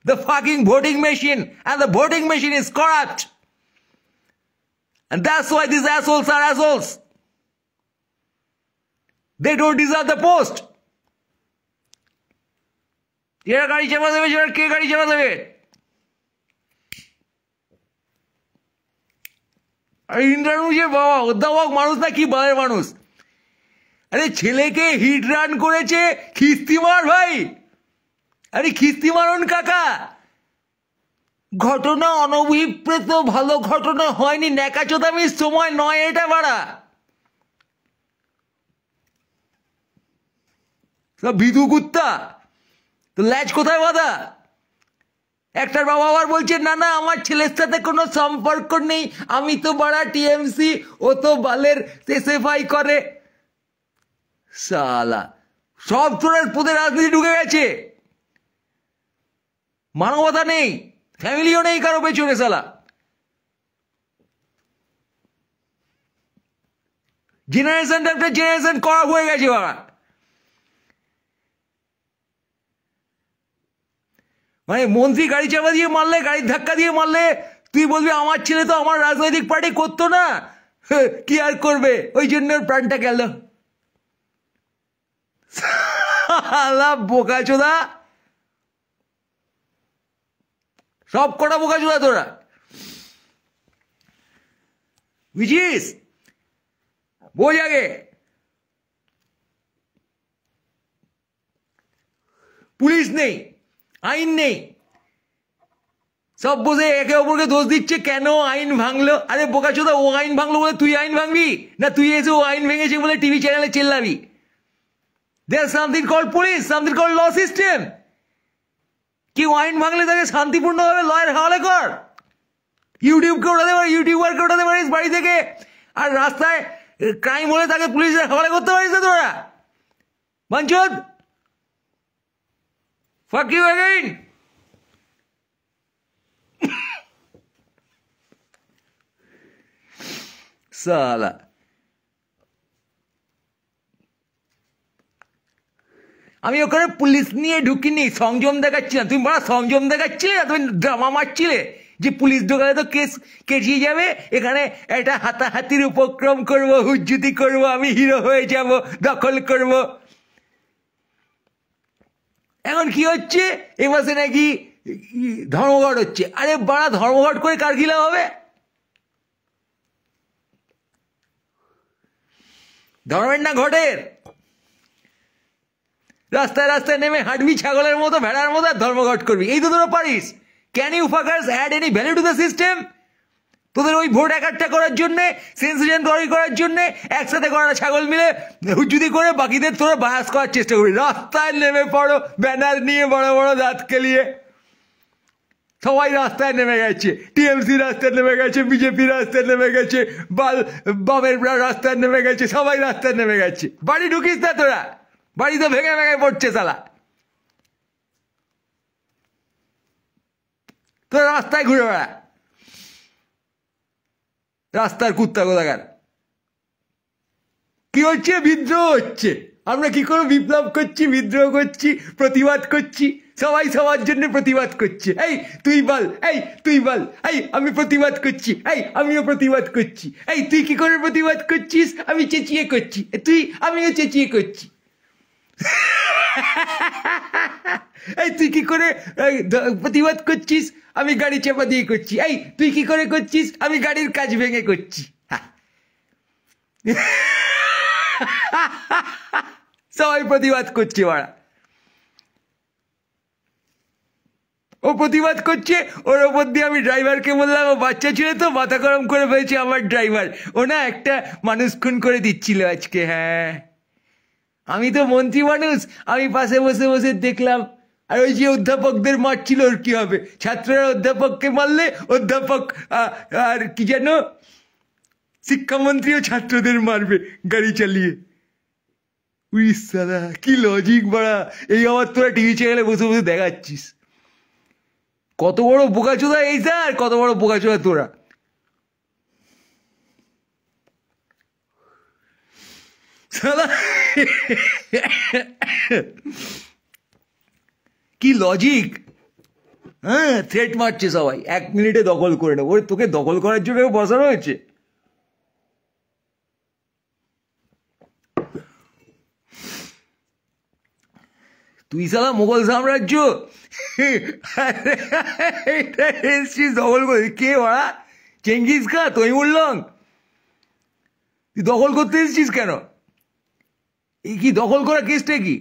The fucking voting machine, and the voting machine is corrupt. And that's why these assholes are assholes. They don't deserve the post. এরা গাড়ি চাপা দেবে, সেটা কে গাড়ি চাপা দেবে? আর ইন্দ্রানুষের বাবা অধ্যাপক মানুষ না, কি বালের মানুষ? আরে ছেলেকে হিট রান করেছে খিস্তিমার ভাই। আরে খিস্তি মারুন কাকা। ঘটনা অনভিপ্রেত ভালো ঘটনা হয়নি, ন্যাকাচোদামির সময় নয় এটা বাড়া। সব ভিদু কুত্তা, তো ল্যাচ কোথায় বাঁধা? একটার বাবা আবার বলছে না না আমার ছেলের সাথে কোনো সম্পর্ক নেই, আমি তো বাড়া টিএমসি, ও তো বালের এসএফআই করে। শালা সব তোর পদে রাজনীতি ঢুকে গেছে, মানবতা নেই, ফ্যামিলিও নেই কারো পেছনে। শালা জেনারেশন একটা জেনারেশন করা হয়ে গেছে বাবা। মানে মন্ত্রী গাড়ি চাপা দিয়ে মারলে, গাড়ির ধাক্কা দিয়ে মারলে তুই বলবি আমার ছেলে তো আমার রাজনৈতিক পার্টি করতো না, কি আর করবে, ওই জন্য ওর প্রাণটা গেল। বোকাচোদা, সব কটা বোকাচোদা তোরা, বুঝিস? বোঝ আগে। পুলিশ নেই, আইন নেই, সব বসে একে অপরকে দোষ দিচ্ছে কেন আইন ভাঙলো। আরে বোকাচোদা, ও আইন ভাঙলো বলে তুই আইন ভাঙবি না? তুই এসে ও আইন ভেঙেছে বলে টিভি চ্যানেলে চেল্লাবি? There's something called police, something called law system. কেউ আইন ভাঙলে তাকে শান্তিপূর্ণভাবে লয়ের হাওয়ালে কর। ইউটিউবকে ওঠাতে পারিস, ইউটিউবারকে ওঠাতে পারিস বাড়ি থেকে, আর রাস্তায় ক্রাইম হলে তাকে পুলিশের হাওয়ালে করতে পারিস না তোরা? বাঞ্চদ, fuck you again. সালা আমি ওখানে পুলিশ নিয়ে ঢুকিনি, সংযম দেখাচ্ছিলাম। তুমি বড় সংযম দেখাচ্ছিলে না, তুমি ড্রামা মারছিলে যে পুলিশ ঢোকালে তো কেস কেটিয়ে যাবে, এখানে একটা হাতাহাতির উপক্রম করব, হুজ্জুতি করব, আমি হিরো হয়ে যাব, দখল করব। এখন কি হচ্ছে, এ মাসে নাকি ধর্মঘট হচ্ছে। আরে বাড়া, ধর্মঘট করে কার কি লাভ হবে? ধর্মের না ঘটের? রাস্তায় রাস্তায় নেমে হাঁটবি ছাগলের মতো, ভেড়ার মতো, আর ধর্মঘট করবি। এই তো তোরা পারিস। Can you fuckers add any value to the system? তোদের ওই ভোট একাট্টা করার জন্যে, সেন্সেশন তৈরি করার জন্যে একসাথে করা ছাগল মিলে হুজুদি করে বাকিদের তোরা বায়াস করার চেষ্টা করবি। রাস্তায় নেমে পড়ো ব্যানার নিয়ে, বড় বড় দাঁত খেলিয়ে। সবাই রাস্তায় নেমে গেছে, টিএমসি রাস্তায় নেমে গেছে, বিজেপি রাস্তায় নেমে গেছে, বামের রাস্তায় নেমে গেছে, সবাই রাস্তায় নেমে গেছে। বাড়ি ঢুকিস না তোরা, বাড়ি তো ভেঙে ভেঙে পড়ছে শালা। তোরা রাস্তায় ঘুরে বেড়া, রাস্তার কুত্তা কোথাকার। কি হচ্ছে? বিদ্রোহ হচ্ছে। আমরা কি করে বিপ্লব করছি, বিদ্রোহ করছি, প্রতিবাদ করছি, সবাই সবার জন্য প্রতিবাদ করছে। এই তুই বল, এই তুই বল, এই আমি প্রতিবাদ করছি, এই আমিও প্রতিবাদ করছি। এই তুই কি করে প্রতিবাদ করছিস? আমি চেঁচিয়ে করছি। তুই, আমিও চেঁচিয়ে করছি। এই তুই কি করে প্রতিবাদ করছিস? আমি গাড়ি চাপা দিয়ে করছি। এই তুই কি করে করছিস? আমি গাড়ির কাজ ভেঙে করছি। সবাই প্রতিবাদ করছে। ওরা ও প্রতিবাদ করছে, ওর ওপর দিয়ে আমি ড্রাইভারকে বললাম, ও বাচ্চা ছিল তো, মাথা গরম করে ফেলছে আমার ড্রাইভার। ও না একটা মানুষ খুন করে দিচ্ছিল আজকে। হ্যাঁ, আমি তো মন্ত্রী মানুষ, আমি পাশে বসে বসে দেখলাম। আর ওই যে অধ্যাপকদের মারছিল, ওর কি হবে? ছাত্ররা অধ্যাপককে মারলে অধ্যাপক আর কি যেন শিক্ষামন্ত্রীও ছাত্রদের মারবে গাড়ি চালিয়ে। সালা কি লজিক বাড়া! এই আবার তোরা টিভি চ্যানেলে বসে বসে দেখাচ্ছিস। কত বড় বোকাচোদা এই স্যার, কত বড় বোকাচোদা তোরা। কি লজিক! হ্যাঁ, থ্রেট মারছে সবাই, 1 মিনিটে দখল করে নেবো। তোকে দখল করার জন্য বসানো হয়েছে। তুই শালা মোগল সাম্রাজ্য এসছিস দখল করে। কে ওরা? চেঙ্গিস খা, তৈমুর? তুই দখল করতে এসেছিস কেন? এই কি দখল করা কেসটা কি?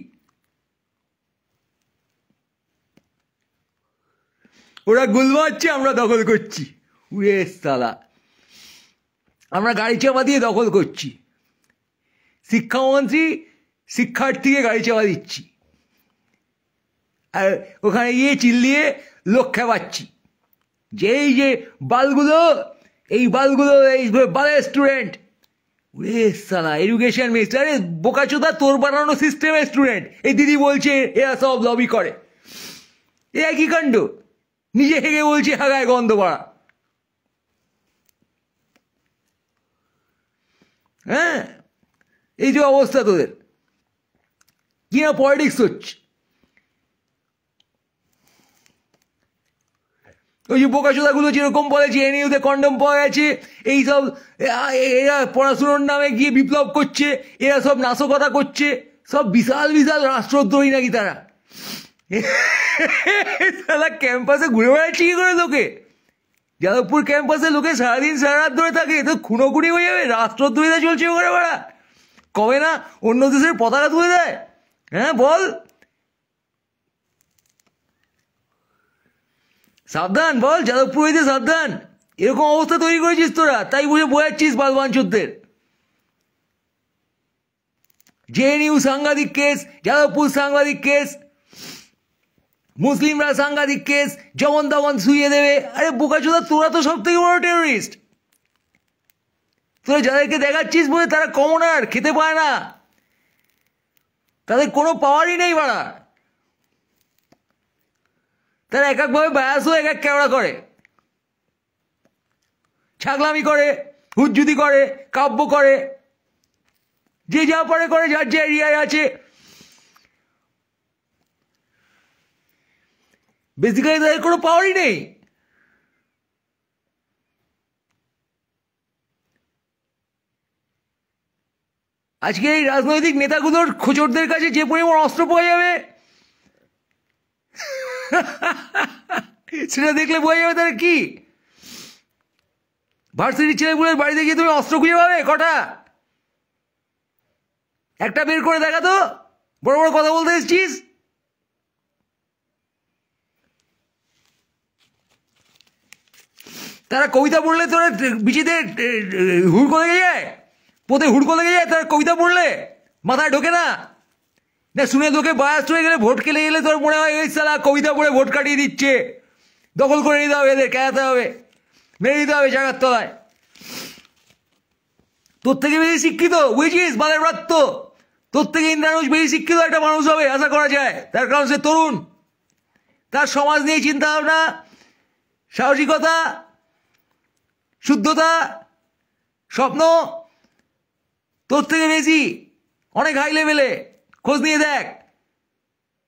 ওরা গুল মারছে, আমরা দখল করছি। উড়ে শালা, আমরা গাড়ি চাপা দিয়ে দখল করছি। শিক্ষামন্ত্রী শিক্ষার্থীকে গাড়ি চাপা দিচ্ছি, আর ওখানে গিয়ে চিল্লিয়ে লোক খেপাচ্ছি যে এই যে বালগুলো, এই বালগুলো, এই বালের স্টুডেন্ট। ওরে সালা, এডুকেশন মিনিস্টার! আরে বোকাচোদা, তোর বানানো সিস্টেমের স্টুডেন্ট। এই দিদি বলছে এরা সব লবি করে। এ কি কাণ্ড! নিজে হেগে বলছে হাগায় গন্ধ পাড়া। হ্যাঁ, এই যে অবস্থা তোদের, কি না পলিটিক্স হচ্ছে। ওই যে বোকাচোদাগুলো যেরকম বলে যে এনইউতে কন্ডম পাওয়া গেছে, এইসব এরা পড়াশুনোর নামে গিয়ে বিপ্লব করছে, এরা সব নাশকতা করছে, সব বিশাল বিশাল রাষ্ট্রদ্রোহী নাকি তারা। সারা ক্যাম্পাসে ঘুরে বেড়াচ্ছে কি করে লোকে? যাদবপুর ক্যাম্পাসে লোকে সারাদিন সারা রাত ধরে থাকে, তো খুনোখুনি হয়ে যাবে। রাষ্ট্রদ্রোহিতা চলছে ওখানে বেড়া। কবে না অন্য দেশের পতাকা তুলে দেয়? হ্যাঁ বল, সাবধান বল, যাদবপুর হইতে সাবধান। এরকম অবস্থা তৈরি করেছিস তোরা, তাই বুঝে বোঝাচ্ছিস বালবাঞ্চদের। জেএনইউ সাংঘাতিক কেস, যাদবপুর সাংঘাতিক কেস, মুসলিমরা সাংঘাতিক কেস, যেমন তখন শুয়ে দেবে। আরে বোকাচোদা, তোরা তো সব থেকে বড় টেরোরিস্ট। তোরা যাদেরকে দেখাচ্ছিস বলে তারা কমনার, খেতে পায় না, তাদের কোনো পাওয়ারই নেই বাড়া। তারা এক একভাবে বায়াসও এক এক কেওড়া করে, ছাগলামি করে, হুজ্জুদি করে, কাব্য করে, যে যা পারে করে, যার যে এরিয়ায় আছে। বেসিক্যালি তাদের কোনো পাওয়ারই নেই। আজকে এই রাজনৈতিক নেতাগুলোর খোঁচরদের কাছে যে পরিমাণ অস্ত্র পাওয়া যাবে সেটা দেখলে বোঝা যাবে তারা কি। ভার্সিটির ছেলেগুলোর বাড়িতে গিয়ে তুমি অস্ত্র খুঁজে পাবে কটা? একটা বের করে দেখা তো, বড় বড় কথা বলতে এসছিস? তারা কবিতা পড়লে তোরা বিচিতে হুড়কো লেগে যায়, পোতে হুড়কো লেগে যায়, তারা কবিতা পড়লে মাথায় ঢোকে না? না শুনে তোকে বায়াস হয়ে গেলে ভোট খেলে গেলে তোর মনে হয় এই সালা কবিতা পড়ে ভোট কাটিয়ে দিচ্ছে, দখল করে নিতে হবে, এদের কেয়াতে হবে, মেরে দিতে হবে জায়গার তলায়। তোর থেকে বেশি শিক্ষিত বুঝেছিস বালের ব্রাত্য, তোর থেকে ইন্দ্রানুষ বেশি শিক্ষিত একটা মানুষ হবে আশা করা যায়, তার কারণ সে তরুণ, তার সমাজ নিয়ে চিন্তা ভাবনা, সাহসিকতা, শুদ্ধতা, স্বপ্ন তোর থেকে বেশি, অনেক হাই লেভেলে। খোঁজ নিয়ে দেখ,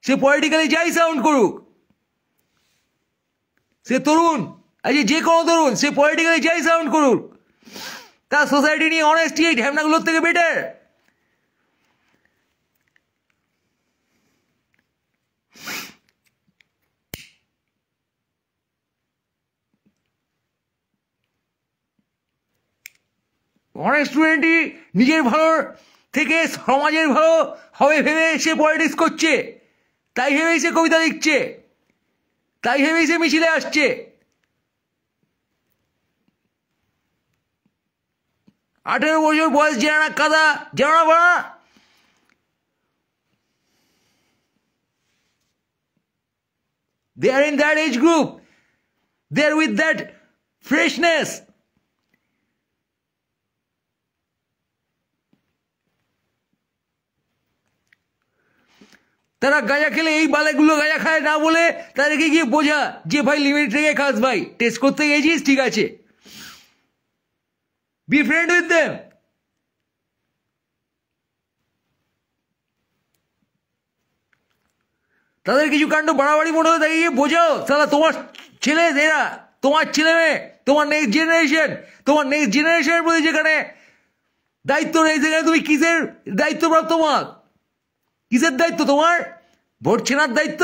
সে পলিটিক্যালি যাই সাউন্ড করুক, সে তরুণ, আজকে যে কোনো তরুণ, সে পলিটিক্যালি যাই সাউন্ড করুক, তার সোসাইটি নিয়ে অনেস্টি এই ঢ্যামনাগুলোর থেকে বেটার। অনেক স্টুডেন্টই নিজের ভালোর থেকে সমাজের ভালো হবে ভেবে সে পলিটিক্স করছে, তাই ভেবেই সে কবিতা লিখছে, তাই ভেবেই সে মিছিলে আসছে। 18 বছর বয়স, জেনা কাদা, জেনা ভাড়া, they are in that age group, they are with that freshness. তারা গাঁজা খেলে এই বালেগুলো গাঁজা খায় না বলে তাদেরকে গিয়ে বোঝা যে ভাই লিমিট রেখে খাস, ভাই টেস্ট করতে গেছিস ঠিক আছে, বি ফ্রেন্ড উইথ দেম। তাদের কিছু কাণ্ড বাড়াবাড়ি মনে হয় তাকে গিয়ে বোঝাও, তাহলে তোমার ছেলে এরা, তোমার ছেলে মেয়ে, তোমার নেক্সট জেনারেশন, তোমার নেক্সট জেনারেশনের প্রতি যেখানে দায়িত্ব নেই সেখানে তুমি কিসের দায়িত্বপ্রাপ্ত তোমার, কিসের দায়িত্ব তোমার? ভোট ছেনার দায়িত্ব?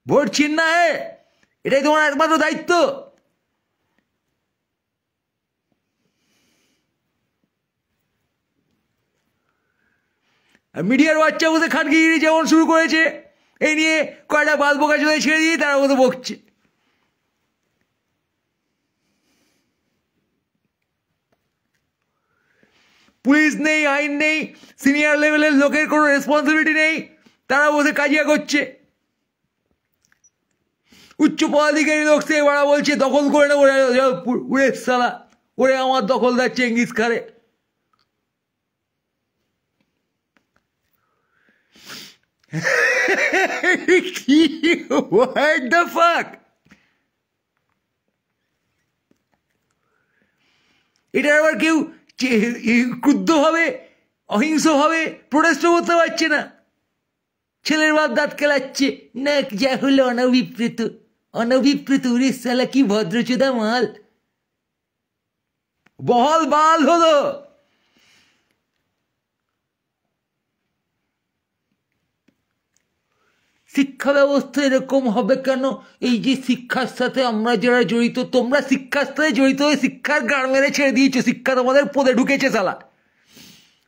ভোট ছিননা হে, এটাই তোমার একমাত্র দায়িত্ব। আর মিডিয়ার বাচ্চা বসে খানগিরি যেমন শুরু করেছে, এই নিয়ে কয়টা বাল বোকা চলে ছেড়ে দিয়ে তারা মতো বকছে। পুলিশ নেই, আইন নেই, সিনিয়র লেভেলের লোকের কোনো রেসপন্সিবিলিটি নেই, তারা বসে কাজিয়া করছে। উচ্চ পদাধিকারী লোক সে বাড়া বলছে দখল করে নেবো, উড়ে সালা, ওরে আমার দখলদার Genghis Khare. What the fuck? এটা আবার কেউ ক্রুদ্ধভাবে অহিংসভাবে প্রোটেস্টও করতে পারছে না, ছেলের বাপ দাঁত কেলাচ্ছে না, যা হলো অনভিপ্রেত, অনভিপ্রেত উড়ে সালা কি ভদ্রচোদা মাল, বহল বাল হলো। শিক্ষা ব্যবস্থা এরকম হবে কেন? এই যে শিক্ষার সাথে আমরা যারা জড়িত, তোমরা শিক্ষার সাথে জড়িত হয়ে শিক্ষার গাড় মেরে ছেড়ে দিয়েছো, শিক্ষা তোমাদের পদে ঢুকেছে সালা,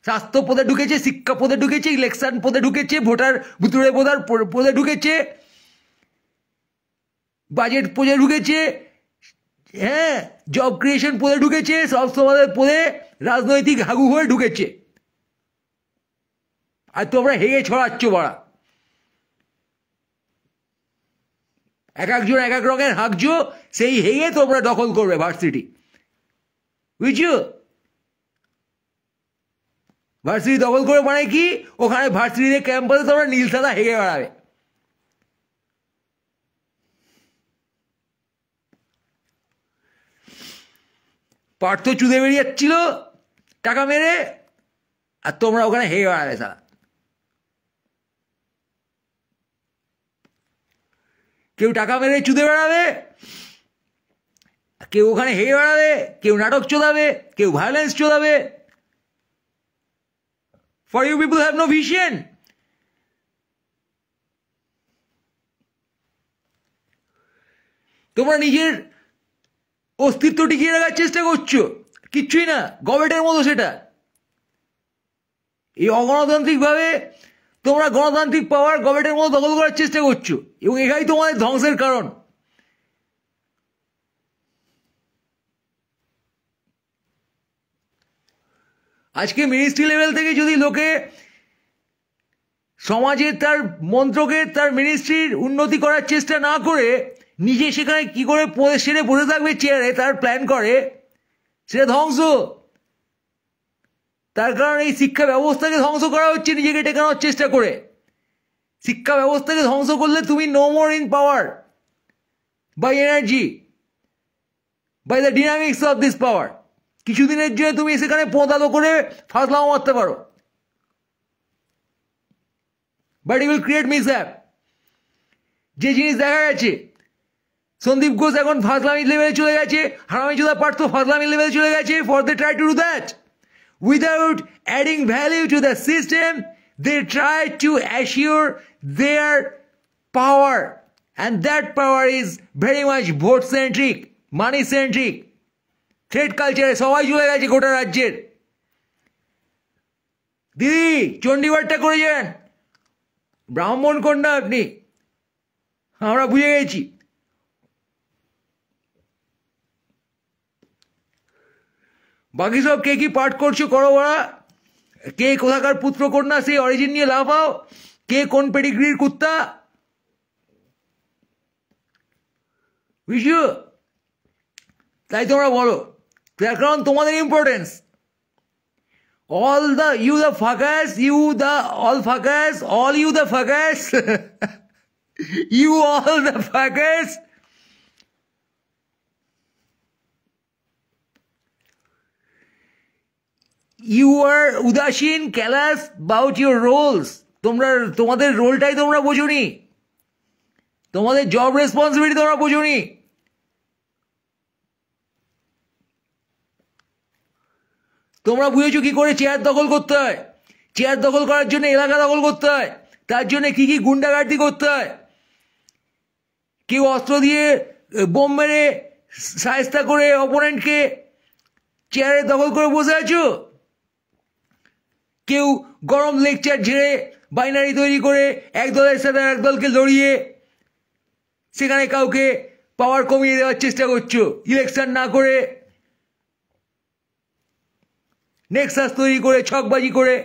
স্বাস্থ্য পদে ঢুকেছে, শিক্ষা পদে ঢুকেছে, ইলেকশন পদে ঢুকেছে, ভোটার ভুতুড়ে পদে ঢুকেছে, বাজেট পদে ঢুকেছে, হ্যাঁ জব ক্রিয়েশন পদে ঢুকেছে, সব সমাজের পদে রাজনৈতিক হাগু হয়ে ঢুকেছে, আর তোমরা হেগে ছড়াচ্ছ বাড়া, এক একজন এক এক রঙের হাঁকছো, সেই হেগে তোমরা দখল করবে ভার্সিটি, বুঝছো? ভার্সিটি দখল করে মানে কি, ওখানে ভার্সিটিতে ক্যাম্পাসে তোমরা নীল সাদা হেগে বেড়াবে। পার্থ চুদে বেরিয়ে যাচ্ছিল টাকা মেরে, আর তোমরা ওখানে হেগে বেড়াবে সারা। কেউ টাকা মেরে চুদে বেড়াবে, কেউ ওখানে হেগে বেড়াবে, কেউ নাটক চোদাবে, কেউ violence চোদাবে। For you people have no vision. তোমরা নিজের অস্তিত্ব টিকিয়ে রাখার চেষ্টা করছো, কিচ্ছুই না, গবেটের মতো সেটা। এই অগণতান্ত্রিকভাবে তোমরা গণতান্ত্রিক পাওয়ার গভর্নমেন্টের মতো দখল করার চেষ্টা করছো, এবং এটাই তোমাদের ধ্বংসের কারণ। আজকে মিনিস্ট্রি লেভেল থেকে যদি লোকে সমাজের তার মন্ত্রকে তার মিনিস্ট্রির উন্নতি করার চেষ্টা না করে নিজে সেখানে কি করে সেরে বসে থাকবে চেয়ারে তার প্ল্যান করে, সেটা ধ্বংস। তার কারণ এই শিক্ষা ব্যবস্থাকে ধ্বংস করা হচ্ছে নিজেকে টেকানোর চেষ্টা করে। শিক্ষা ব্যবস্থাকে ধ্বংস করলে তুমি no more in power by energy, by the dynamics of this power. কিছুদিনের জন্য তুমি সেখানে পোঁতালো করে ফাজলামো মারতে পারো, but you will create mishap. যে জিনিস দেখা গেছে, সন্দীপ ঘোষ এখন ফাজলামি লেভেলে চলে গেছে, হারামিচোদা পার্থ ফাজলামি লেভেলে চলে গেছে, for they try to do that without adding value to the system. They try to assure their power, and that power is very much vote centric, money centric. Thread কালচারে সবাই চলে গেছে গোটা রাজ্যের। দিদি চণ্ডীপাঠটা করে যান, ব্রাহ্মণ কন্যা আপনি, আমরা বুঝে গেছি। বাকি সব কে কি পাঠ করছো করো, ওরা কে কোথাকার পুত্র কন্যা সেই অরিজিন নিয়ে লাফাও, কে কোন পেডিগ্রির কুত্তা বুঝছো, তাই তোমরা বলো। তার কারণ তোমাদের importance. all the you the fuckers, you the all fuckers, all you the fuckers you all the fuckers, you are উদাসীন ক্যালাস about your roles. তোমরা তোমাদের রোলটাই তোমরা বোঝোনি, তোমাদের জব রেসপন্সিবিলিটি তোমরা বোঝোনি। তোমরা বুঝেছো কি করে চেয়ার দখল করতে হয়, চেয়ার দখল করার জন্য এলাকা দখল করতে হয়, তার জন্য কি কি গুন্ডাগার্দি করতে হয়। কেউ অস্ত্র দিয়ে বোম মেরে সায়স্তা করে অপোনেন্টকে চেয়ারে দখল করে বসে আছো, কেউ গরম লেকচার ঝেড়ে বাইনারি তৈরি করে এক দলের সাথে এক দলকে লড়িয়ে সেখানে কাউকে পাওয়ার কমিয়ে দেওয়ার চেষ্টা করছো, ইলেকশন না করে নেক্সাস তৈরি করে ছকবাজি করে।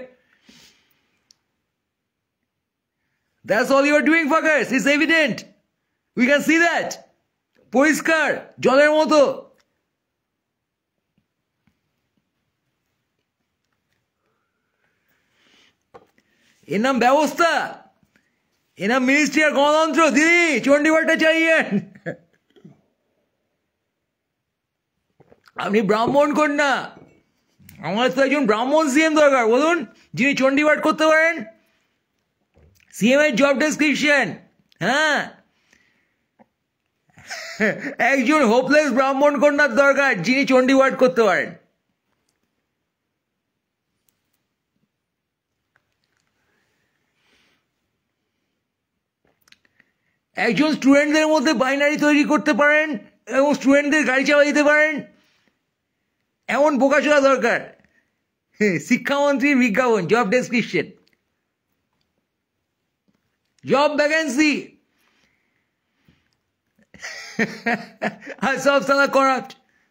That's all you are doing, fuckers. It's evident. We can see that. পরিষ্কার জলের মতো। এর নাম ব্যবস্থা, এর নাম মিনিস্ট্রি আর গণতন্ত্র। দিদি চণ্ডীপাঠটা চাইয়েন। আপনি ব্রাহ্মণ কন্যা, আমার তো একজন ব্রাহ্মণ সিএম দরকার, বলুন, যিনি চণ্ডীপাঠ করতে পারেন। সিএম এর জব ডেসক্রিপশন, হ্যাঁ, একজন হোপলেস ব্রাহ্মণ কন্যার দরকার যিনি চণ্ডীপাঠ করতে পারেন। একজন স্টুডেন্টদের মধ্যে বাইনারি তৈরি করতে পারেন এবং স্টুডেন্টদের গাড়ি চাপা দিতে পারেন এমন বোকাচোদা দরকার। শিক্ষামন্ত্রীর বিজ্ঞাপন, জব ডেসক্রিপশন, জব ভ্যাকেন্সি, আর সব সালা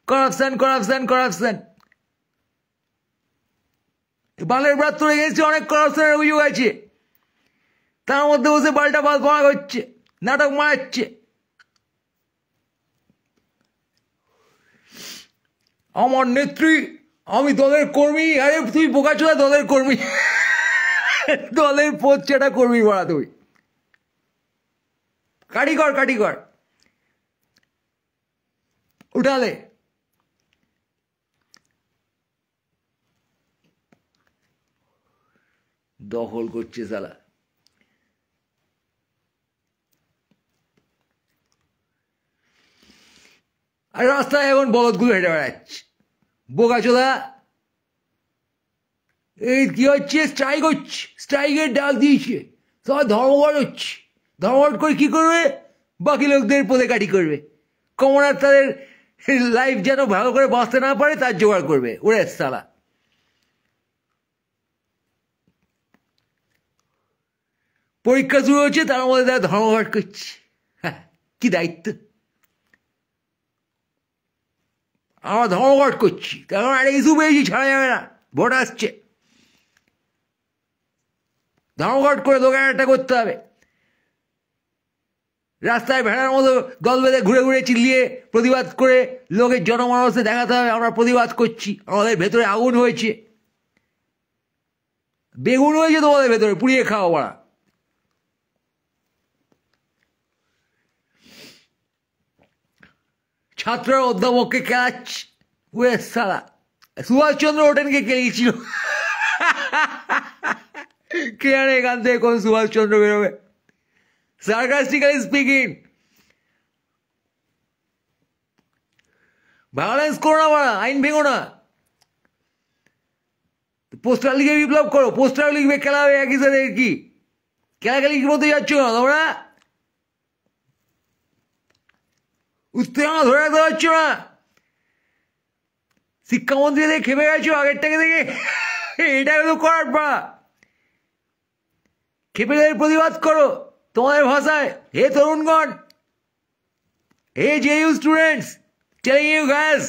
করাপশন করাপশন করাপশন। বালের ব্রাত্য এগেন্সে অনেক করাপশনের অভিযোগ আছে, তার মধ্যে বসে পাল্টা পাল পড়া হচ্ছে, নাটক মারাচ্ছে। আমার নেত্রী, আমি দলের কর্মী। আরে তুই বোকাচোদা দলের কর্মী, দলের পোচ্চাটা কর্মী বলা তুই। কারিগর কারিগর উঠালে। দখল করছে সালা। আর রাস্তায় এখন বলদগুলো হেঁটে বেড়াচ্ছে বোকাচোদা। এই কি হচ্ছে, স্ট্রাইক হচ্ছে, স্ট্রাইকের ডাক দিয়েছে, সবাই ধর্মঘট হচ্ছে। ধর্মঘট করে কি করবে, বাকি লোকদের পোদে কাটি করবে। কমনার তাদের লাইফ যেন ভালো করে বাঁচতে না পারে তার জোগাড় করবে। ওরে সালা, পরীক্ষা শুরু হচ্ছে, তার মধ্যে তারা ধর্মঘট করছে। হ্যাঁ, কি দায়িত্ব! আমরা ধর্মঘট করছি, কারণ একটা ইস্যু পেয়েছি, ছাড়া যাবে না, ভোট আসছে, ধর্মঘট করে দোকান একটা করতে হবে। রাস্তায় ভেড়ার মতো দল বেঁধে ঘুরে ঘুরে চিল্লিয়ে প্রতিবাদ করে লোকের জনমানসে দেখাতে হবে আমরা প্রতিবাদ করছি, আমাদের ভেতরে আগুন হয়েছে। বেগুন হয়েছে তোমাদের ভেতরে, পুড়িয়ে খাওয়া পড়া। ছাত্ররা অধ্যাপককে খেলাচ্ছে, ওয়ে সালা, সুভাষচন্দ্র ওটেনকে খেলিয়েছিল। কে জানে এখান থেকে কোন সুভাষচন্দ্র বেরোবে। সার্কাস্টিক্যালি স্পিকিং, ভায়োলেন্স করো না, বাড়া আইন ভেঙো না, পোস্টার লিখে বিপ্লব করো, পোস্টার লিখবে, খেলাবে একই সাথে। কি খেলাখেলি কি বলতে যাচ্ছ না তোমরা? উত্তেজনা ধরে রাখতে পারছো না? শিক্ষামন্ত্রী দেখে খেপে গেছো আগের থেকে দেখে, এটা কিন্তু করার পারা। খেপে গেলে প্রতিবাদ করো তোমাদের ভাষায়। হে তরুণগণ, হে JU students, telling you guys,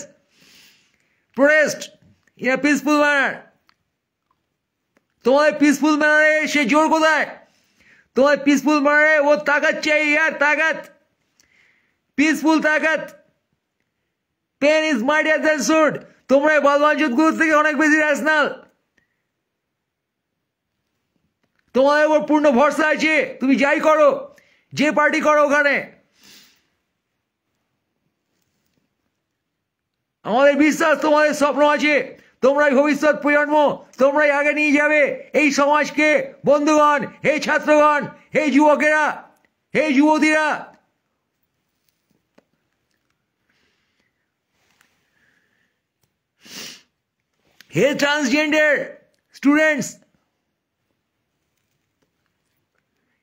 protest in a peaceful manner. তোমাদের পিসফুল ম্যানারে সে জোর কোথায়? তোমাদের পিসফুল ম্যানারে ও তাকাত চাই, ইয়ার তাকাত, পিসফুল তাকাত। Pen is mightier than sword. তোমরা বালবাঞ্চুতগুলো থেকে অনেক বেশি ন্যাশনাল, তোমাদের উপর পূর্ণ ভরসা আছে। তুমি যাই করো, যে পার্টি করো ওখানে, আমাদের বিশ্বাস তোমাদের স্বপ্ন আছে, তোমরাই ভবিষ্যৎ প্রজন্ম, তোমরাই আগে নিয়ে যাবে এই সমাজকে। বন্ধুগণ, হে ছাত্রগণ, হে যুবকেরা, হে যুবতীরা, হে ট্রান্সজেন্ডার স্টুডেন্টস,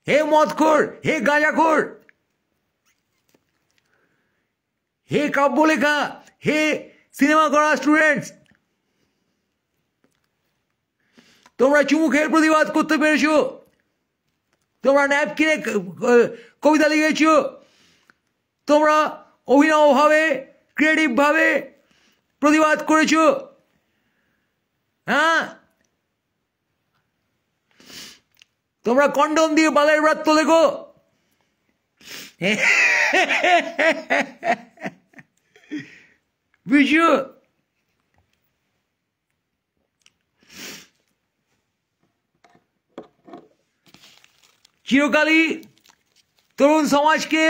হে মদখোর, হে গাঁজাখোর, হে কাব্যলেখা, হে সিনেমা করা স্টুডেন্টস, তোমরা চুমুখের প্রতিবাদ করতে পেরেছো, তোমরা ন্যাপকিনে কবিতা লিখেছো, তোমরা অভিনবভাবে ক্রিয়েটিভভাবে প্রতিবাদ করেছো। হ্যাঁ, তোমরা কন্ডম দিয়ে বালের ব্রাত্য লেখো। বুঝছো? চিরকালই তরুণ সমাজকে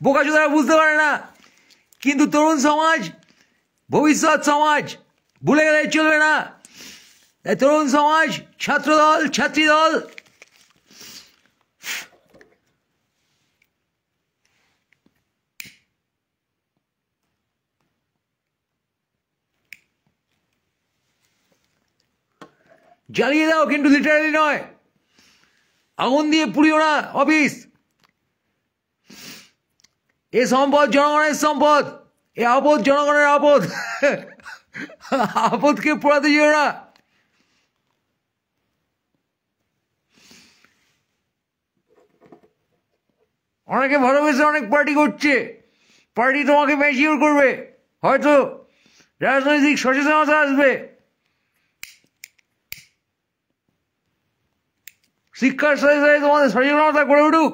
বোকাচোদারা বুঝতে পারে না, কিন্তু তরুণ সমাজ ভবিষ্যৎ সমাজ, ভুলে গেলে চলবে না। তরুণ সমাজ, ছাত্রদল, ছাত্রীদল, জ্বালিয়ে দাও, কিন্তু লিটারালি নয়। আগুন দিয়ে পুড়িও না অফিস। এ সম্পদ জনগণের সম্পদ, এ আপদ জনগণের আপদ। আপদকে পোড়াতে যেও না। অনেকে ভালোবেসে অনেক পার্টি করছে, পার্টি তোমাকে ম্যাচিওর করবে, হয়তো রাজনৈতিক সচেতনতা আসবে, শিক্ষার সাথে সাথে তোমাদের সচেতনতা গড়ে উঠুক।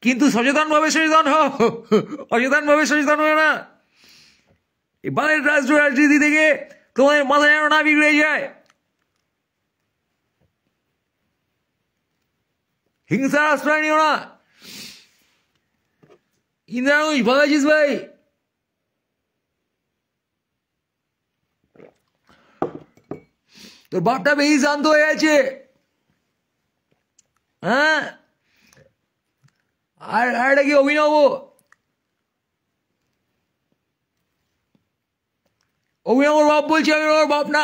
কিন্তু সচেতনভাবে সচেতন হও, অচেতনভাবে সচেতন হও না। এবারের রাজনীতি থেকে তোমাদের মাথা যেন না বিগড়ে যায়। হিংসার আশ্রয় নিও না। ইন্দ্রানুষ, ভালো আছিস ভাই? তোর বাপটা বেশি শান্ত হয়ে আছে। হ্যাঁ, আর এটা কি অভিনব? অভিনবর বাপ বলছি, আমি ওর বাপ না।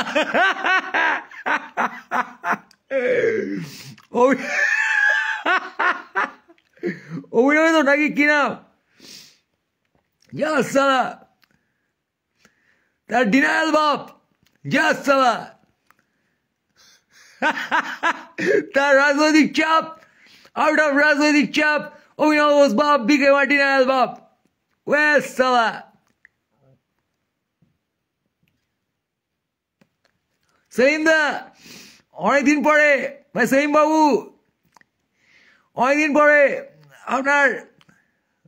অভিনব তো নাকি কি নাম? যা সালা, তার ডিনায়াল বাপ, যা সালা। তার রাজনৈতিক চাপ, আউট অফ রাজনৈতিক চাপ, অভিনব বোস বাপ, বিকে মার্টিনেল বাপ, ওয়েস সালা। সেলিম দা, অনেকদিন পরে, সেলিম বাবু, অনেকদিন পরে আপনার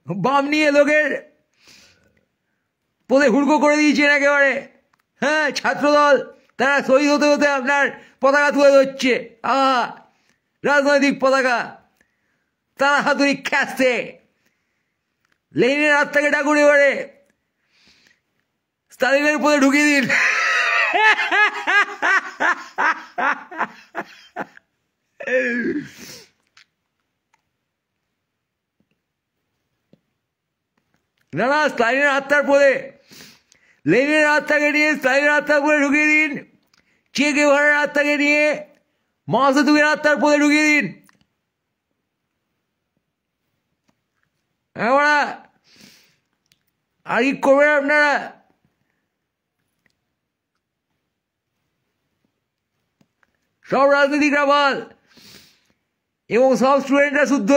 বাম নিয়ে লোকের পদে হুড়কো করে দিয়েছেন একেবারে। হ্যাঁ, ছাত্রদল তারা শহীদ হতে হতে আপনার পতাকা তুলে ধরছে। রাজনৈতিক পতাকা তারা হাতুড়ি খ্যাসছে। লেনিনের আত্মাকে ডাকুন, এবারে স্টালিনের পদে ঢুকিয়ে দিন। না না, স্টালিনের আত্মার পদে, লেনিনের আত্মাকে নিয়ে স্টালিনের আত্মার পদে ঢুকিয়ে দিন। চে গেভারার আত্মাকে নিয়ে মাও সেতুংয়ের আত্মার পদে ঢুকিয়ে দিন। আমরা আর কি করবেন আপনারা? সব রাজনীতিকরা বল এবং সব স্টুডেন্টরা শুদ্ধ।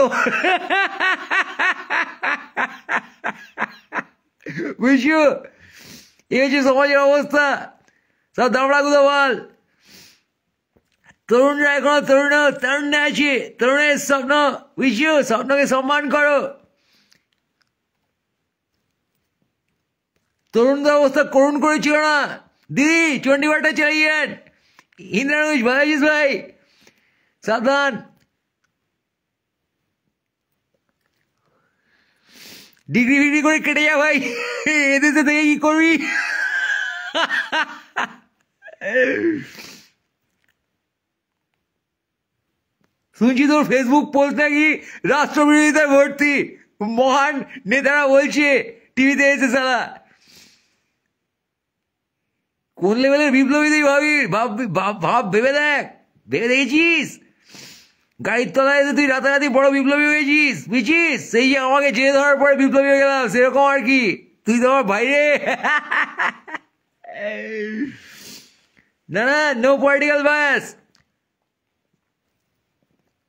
বুঝছো, এই হচ্ছে সমাজের অবস্থা। সব দামড়াগুলো বল। তরুণরা এখনো তরুণে আছে, তরুণের স্বপ্ন, বুঝছো, স্বপ্নকে সম্মান করো। তরুণদের অবস্থা করুণ করেছিল না দিদি? চণ্ডীবারটা চালিয়েন। ইন্দ্রানুষ ভাই আছিস ভাই? সাবধান। ডিগ্রি ফিগ্রি করে কেটে যা ভাই, এদেশে থেকে কি করবি? শুনছি তোর ফেসবুক পোস্ট নাকি রাষ্ট্রবিরোধিতায় ভর্তি। মহান নেতারা বলছে টিভিতে এসে, সালা কোন লেভেলের বিপ্লবী তুই ভাবি? ভাব ভেবে দেখ, ভেবে দেখেছিস? গাড়ির তলায় এসে তুই রাতারাতি বড় বিপ্লবী হয়েছিস, বুঝছিস? সেই যে আমাকে জেলে ধরার পরে বিপ্লবী হয়ে গেলাম, সেরকম আর কি। তুই তো আমার বাইরে। না না, নো পলিটিক্যাল বায়াস।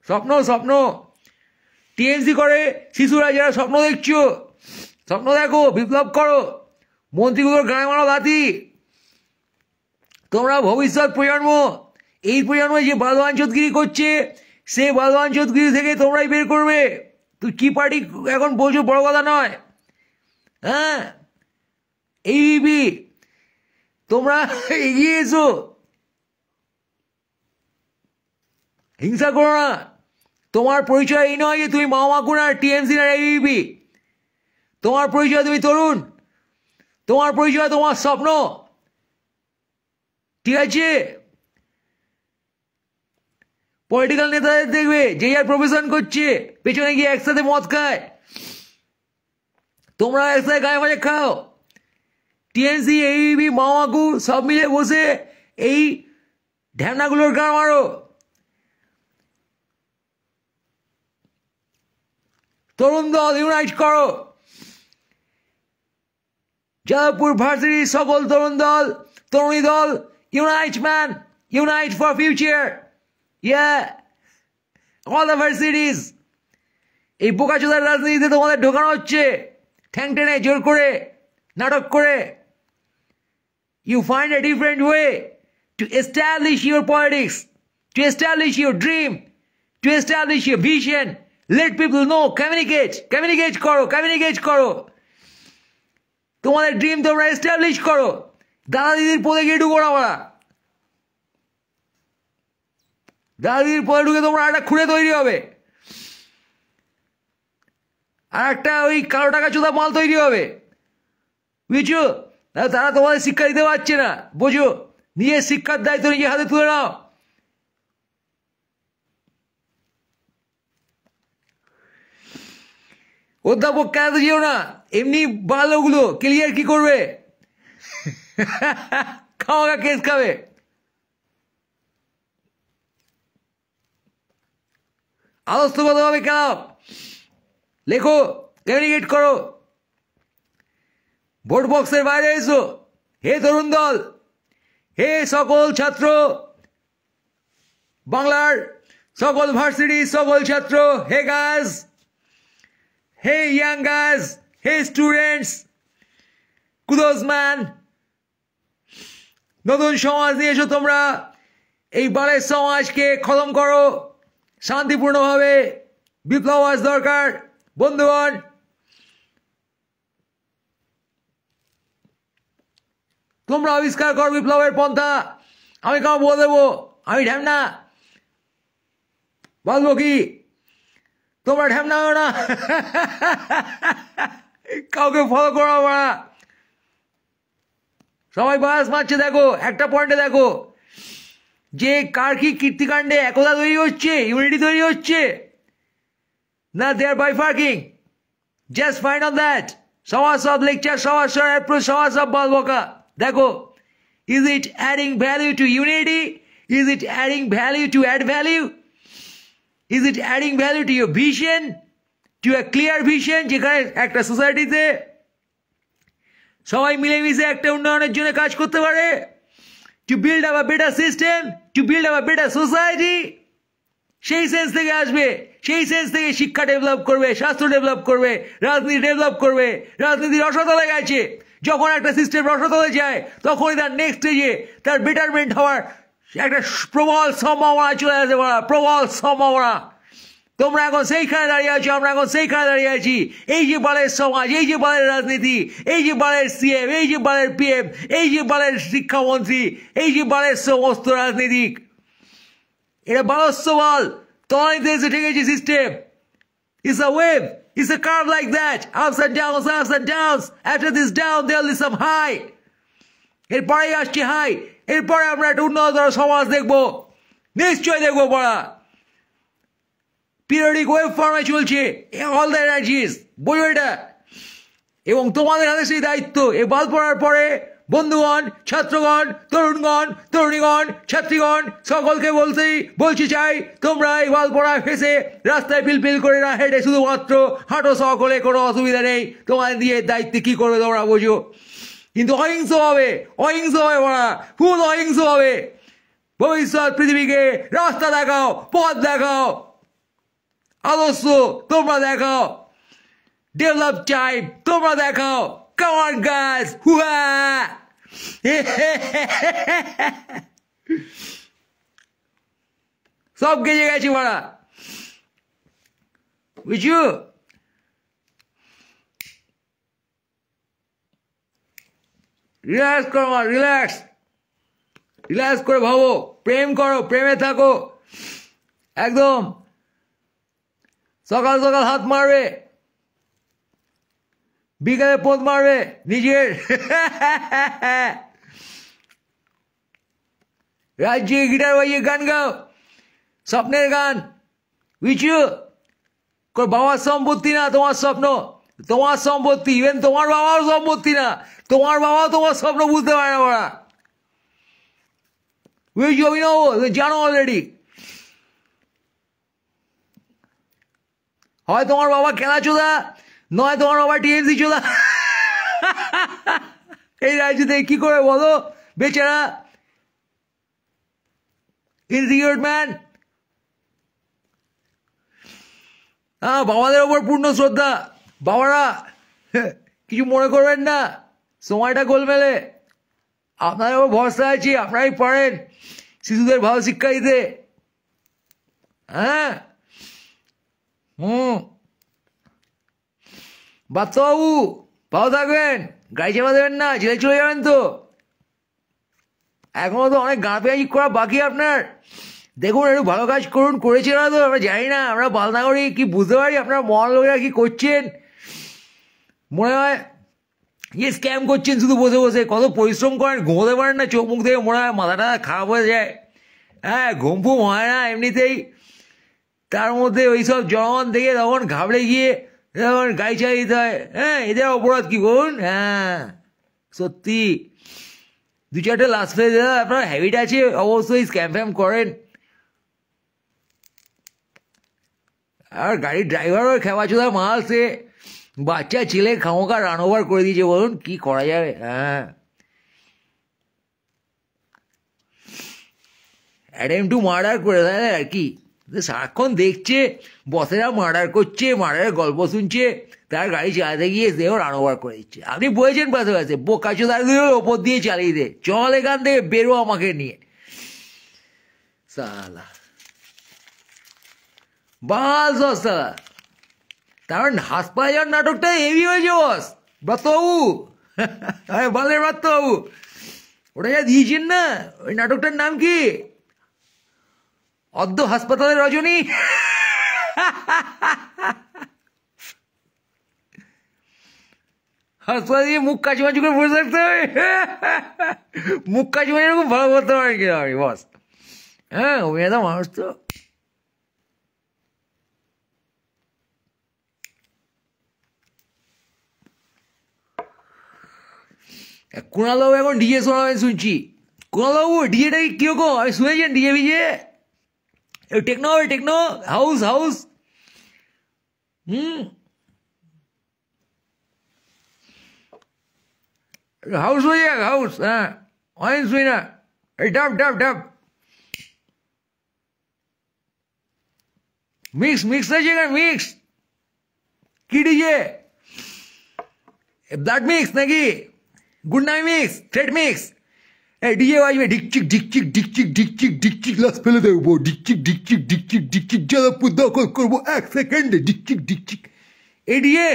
স্বপ্ন স্বপ্ন টিএমসি করে শিশুরা যারা স্বপ্ন দেখছো, স্বপ্ন দেখো, বিপ্লব করো। মন্ত্রীগুলোর গায়ে মারা লাথি। তোমরা ভবিষ্যৎ প্রজন্ম। এই প্রজন্মে যে বালবাঞ্চতগিরি করছে, সে বালবাঞ্চতগিরি থেকে তোমরাই বের করবে। তুই কি পার্টি এখন বলছো বড় কথা নয়। হ্যাঁ, এইবি তোমরা এগিয়ে এসো, হিংসা করো না। তোমার পরিচয় এই নয় যে তুমি মামাকুন আর টিএমসি আর এইবি। তোমার পরিচয় তুমি তরুণ, তোমার পরিচয় তোমার স্বপ্ন, ঠিক আছে? পলিটিক্যাল নেতাদের দেখবে যে যার প্রফেশন করছে, পেছনে গিয়ে একসাথে মদ খায়। তোমরা একসাথে গায়ে মাঝে খাও। টিএনসি, এইবি, মামাকু সব মিলে বসে এই ঢ্যামনাগুলোর গান মারো। তরুণ দল ইউনাইট করো। যাদবপুর ভার্সিটির সকল তরুণ দল, তরুণী দল, unite man, unite for future. Yeah, all the varsities. এই বোকাচোদার রাজনীতিতে তোমাদের ঢোকানো হচ্ছে ঠ্যাং টেনে, জোর করে, নাটক করে। You find a different way to establish your politics, to establish your dream, to establish your vision. Let people know, communicate করো। তোমাদের ড্রিম তোমরা এস্টাবলিশ করো। দাদা দিদির পদে গিয়ে ঢুকো না। আমরা দাদা দিদির পদে ঢুকে তোমরা একটা খুঁড়ে তৈরি হবে, আর একটা ওই কালো টাকা চোদা মাল তৈরি হবে, বুঝছো? তারা তোমাদের শিক্ষা দিতে পারছে না, বোঝো? নিজের শিক্ষার দায়িত্ব নিজের হাতে তুলে নাও। অধ্যাপক কেন যেও না, এমনি বাংলোগুলো ক্লিয়ার কি করবে? খাওয়া কেস খাবে। আদর্শগতভাবে কেন লেখো, কমিউনিকেট করো। ভোট বক্সের বাইরে এসো। হে তরুণ দল, হে সকল ছাত্র, বাংলার সকল ভার্সিটি সকল ছাত্র, hey guys, hey young guys, হে স্টুডেন্টস, কুদোস ম্যান। নতুন সমাজ নিয়ে এসো তোমরা, এই বালের সমাজকে খতম করো শান্তিপূর্ণভাবে। বিপ্লব আজ দরকার বন্ধুগণ। তোমরা আবিষ্কার করো বিপ্লবের পন্থা। আমি কাউ বলে দেবো আমি ঢ্যামনা, বলবো কি তোমরা ঢ্যামনা হো না। কাউকে ফলো করো না, সবাই বাস মারছে। দেখো একটা পয়েন্টে দেখো যে কার কি কীর্তিকাণ্ডে একতা তৈরি হচ্ছে, ইউনিটি তৈরি হচ্ছে না, they are bifurcating. Just find on that. সবার সব লেকচার, সবার সব অ্যাপ্রোচ, সবার সব বলবকা। দেখো, is it adding value to unity? Is it adding value to add value? Is it adding value to your vision, to a clear vision যেখানে একটা সোসাইটিতে সবাই মিলেমিশে একটা উন্নয়নের জন্য কাজ করতে পারে, to build up a better system, to build up a better society? সেই সেন্স থেকে আসবে, সেই সেন্স থেকে শিক্ষা ডেভেলপ করবে, স্বাস্থ্য ডেভেলপ করবে, রাজনীতি ডেভেলপ করবে। রাজনীতি রসতলে গেছে, যখন একটা সিস্টেম রসতলে যায় তখনই তার নেক্সট স্টেজে তার বেটারমেন্ট হওয়ার একটা প্রবল সম্ভাবনা চলে আসে। প্রবল সম্ভাবনা। তোমরা এখন সেইখানে দাঁড়িয়ে আছো, আমরা এখন সেইখানে দাঁড়িয়ে আছি। এই যে বালের সমাজ, এই যে বালের রাজনীতি, এই যে বালের সিএম, এই যে বালের পিএম, এই যে বালের শিক্ষামন্ত্রী, এই যে বালের সমস্ত রাজনীতিক, এটা বালস্য বল। তলানিতে এসে ঠেকেছে system. It's a wave, it's a curve like that, ups and downs, ups and downs. After this down there is some high. এরপরে আসছে হাই। এরপরে আমরা একটা উন্নততর সমাজ দেখবো, নিশ্চয় দেখবো। পড়া পিরিয়ডিক ওয়েভ ফর্মে চলছে অল দ্য এনার্জিস, বোঝো এটা। এবং তোমাদের হাতে সেই দায়িত্ব। এই বাল পড়ার পরে বন্ধুগণ, ছাত্রগণ, তরুণগণ, তরুণীগণ, ছাত্রীগণ সকলকে বলতে চাই, তোমরা এই বাল পড়া ফেসে রাস্তায় পিলপিল করে না হেঁটে শুধুমাত্র হাঁটো সকলে, কোনো অসুবিধা নেই। তোমাদের দিয়ে দায়িত্বে কি করবে তোমরা বোঝো, কিন্তু অহিংসভাবে, অহিংসভাবে পড়া, ফুল অহিংসভাবে ভবিষ্যৎ পৃথিবীকে রাস্তা দেখাও, পথ দেখাও, আদর্শ তোমরা দেখাও, ডেভেলপ টাইম তোমরা দেখাও। Come on guys, হুয়া। সব গেজে গেছি মারা, বুঝছো? রিল্যাক্স করো মা, রিল্যাক্স, রিল্যাক্স করে ভাবো, প্রেম করো, প্রেমে থাকো। একদম সকাল সকাল হাত মারবে, বিকালে পোঁত মারবে নিজের রাজ্যে, গিটার বাজিয়ে গান গাও, স্বপ্নের গান। বুঝছো? বাবার সম্পত্তি না তোমার স্বপ্ন, তোমার সম্পত্তি। ইভেন তোমার বাবার সম্পত্তি না, তোমার বাবা তোমার স্বপ্ন বুঝতে পারে না ওরা। বুঝছো? অভিনব জানো অলরেডি। হয় তোমার বাবা খেলা চোদা, নয় তোমার বাবা টিএমসি চোদা। এই রাজ্যতে কি করে বলো বেচারা ইনসিকিউর ম্যান। বাবাদের ওপর পূর্ণ শ্রদ্ধা। বাবারা কিছু মনে করবেন না, সময়টা গোলমেলে, আপনাদের ওপর ভরসা আছি, আপনারাই পারেন শিশুদের ভালো শিক্ষা দিতে। হ্যাঁ, বাচ্চাবাবু ভালো থাকবেন, গাড়ি চাপা দেবেন না, জেলে চলে যাবেন তো। এখনো তো অনেক গাঁ পেঁয়াজি করা বাকি আপনার। দেখুন একটু ভালো কাজ করুন, করেছে না তো আমরা জানি না, আমরা বালনাগরিক কি বুঝতে পারি আপনারা মহান লোকেরা কি করছেন। মনে হয় ইয়ে স্ক্যাম করছেন শুধু বসে বসে, কত পরিশ্রম করেন, ঘুমোতে পারেন না, চোখ মুখ থেকে মনে হয় মাথাটা খারাপ হয়ে যায়। হ্যাঁ, ঘুম ফুম হয় না এমনিতেই, তার মধ্যে ওই সব জনগণ দেখে তখন ঘাবড়ে গিয়ে তখন গাড়ি চালিয়ে দিতে হয়। হ্যাঁ, এদের অপরাধ কি বলুন? হ্যাঁ সত্যি, দু চারটে লাস্ট ফেজ আপনার হ্যাবিট আছে, অবশ্যই স্ক্যাম ফ্যাম করেন। আর গাড়ির ড্রাইভারও খেপাচোদা মাল, সে বাচ্চা ছেলে খামোকা রান ওভার করে দিয়েছে, বলুন কি করা যাবে। হ্যাঁ অ্যাটেম্প টু মার্ডার করে দেয় আর কি। সারাক্ষণ দেখছে বসেরা মার্ডার করছে, মার্ডারের গল্প শুনছে, তার গাড়ি চালাতে গিয়ে সেও রান ওভার করে দিচ্ছে। আপনি বলেছেন পাশে পাশে বোকাচোদাগুলো ওপর দিয়ে চালিয়ে দে, চল এখান থেকে, বেরো আমাকে নিয়ে। সালা বাল সালা। তার হাসপাতাল যাওয়ার নাটকটা হেভি হয়েছে বস, ব্রতবাবু। আরে বলেন ব্রতবাবু, ওটা যা দিয়েছেন না, ওই নাটকটার নাম কি? অদ্য হাসপাতালের রজনী। হাসপাতালে গিয়ে মুখ কাচুমাচু করে বসে থাকতে হবে। মুখ কাচুমাচু খুব ভালো করতে পারেন কিনা আমি বস। হ্যাঁ, অভিনেতা মানুষ তো। কুণালবাবু এখন ডিজে শোনাবেন শুনছি। কুণালবাবু ডিজেটা কিরকম? আমি শুনেছেন ডিজে ভিজে টেকনো হবে, টেকনো হাউস হাউস। হাউস হয়ে যাক, হাউস। হ্যাঁ, অনেক শুনি না। এই ডাব ডাব ডাব মিক্স মিক্স আছে এখানে, মিক্স। কি ডিজে? ব্লাড মিক্স নাকি? Good night mix, thread mix. এই ডিজে বাজবে ঢিকচিক ঢিকচিক ঢিকচিক ঢিকচিক ঢিকচিক, লাস ফেলে দেবো ঢিকচিক ঢিকচিক ঢিকচিক ঢিকচিক, যাদবপুর দখল করবো 1 সেকেন্ডে ঢিকচিক ঢিকচিক। এই ডিজে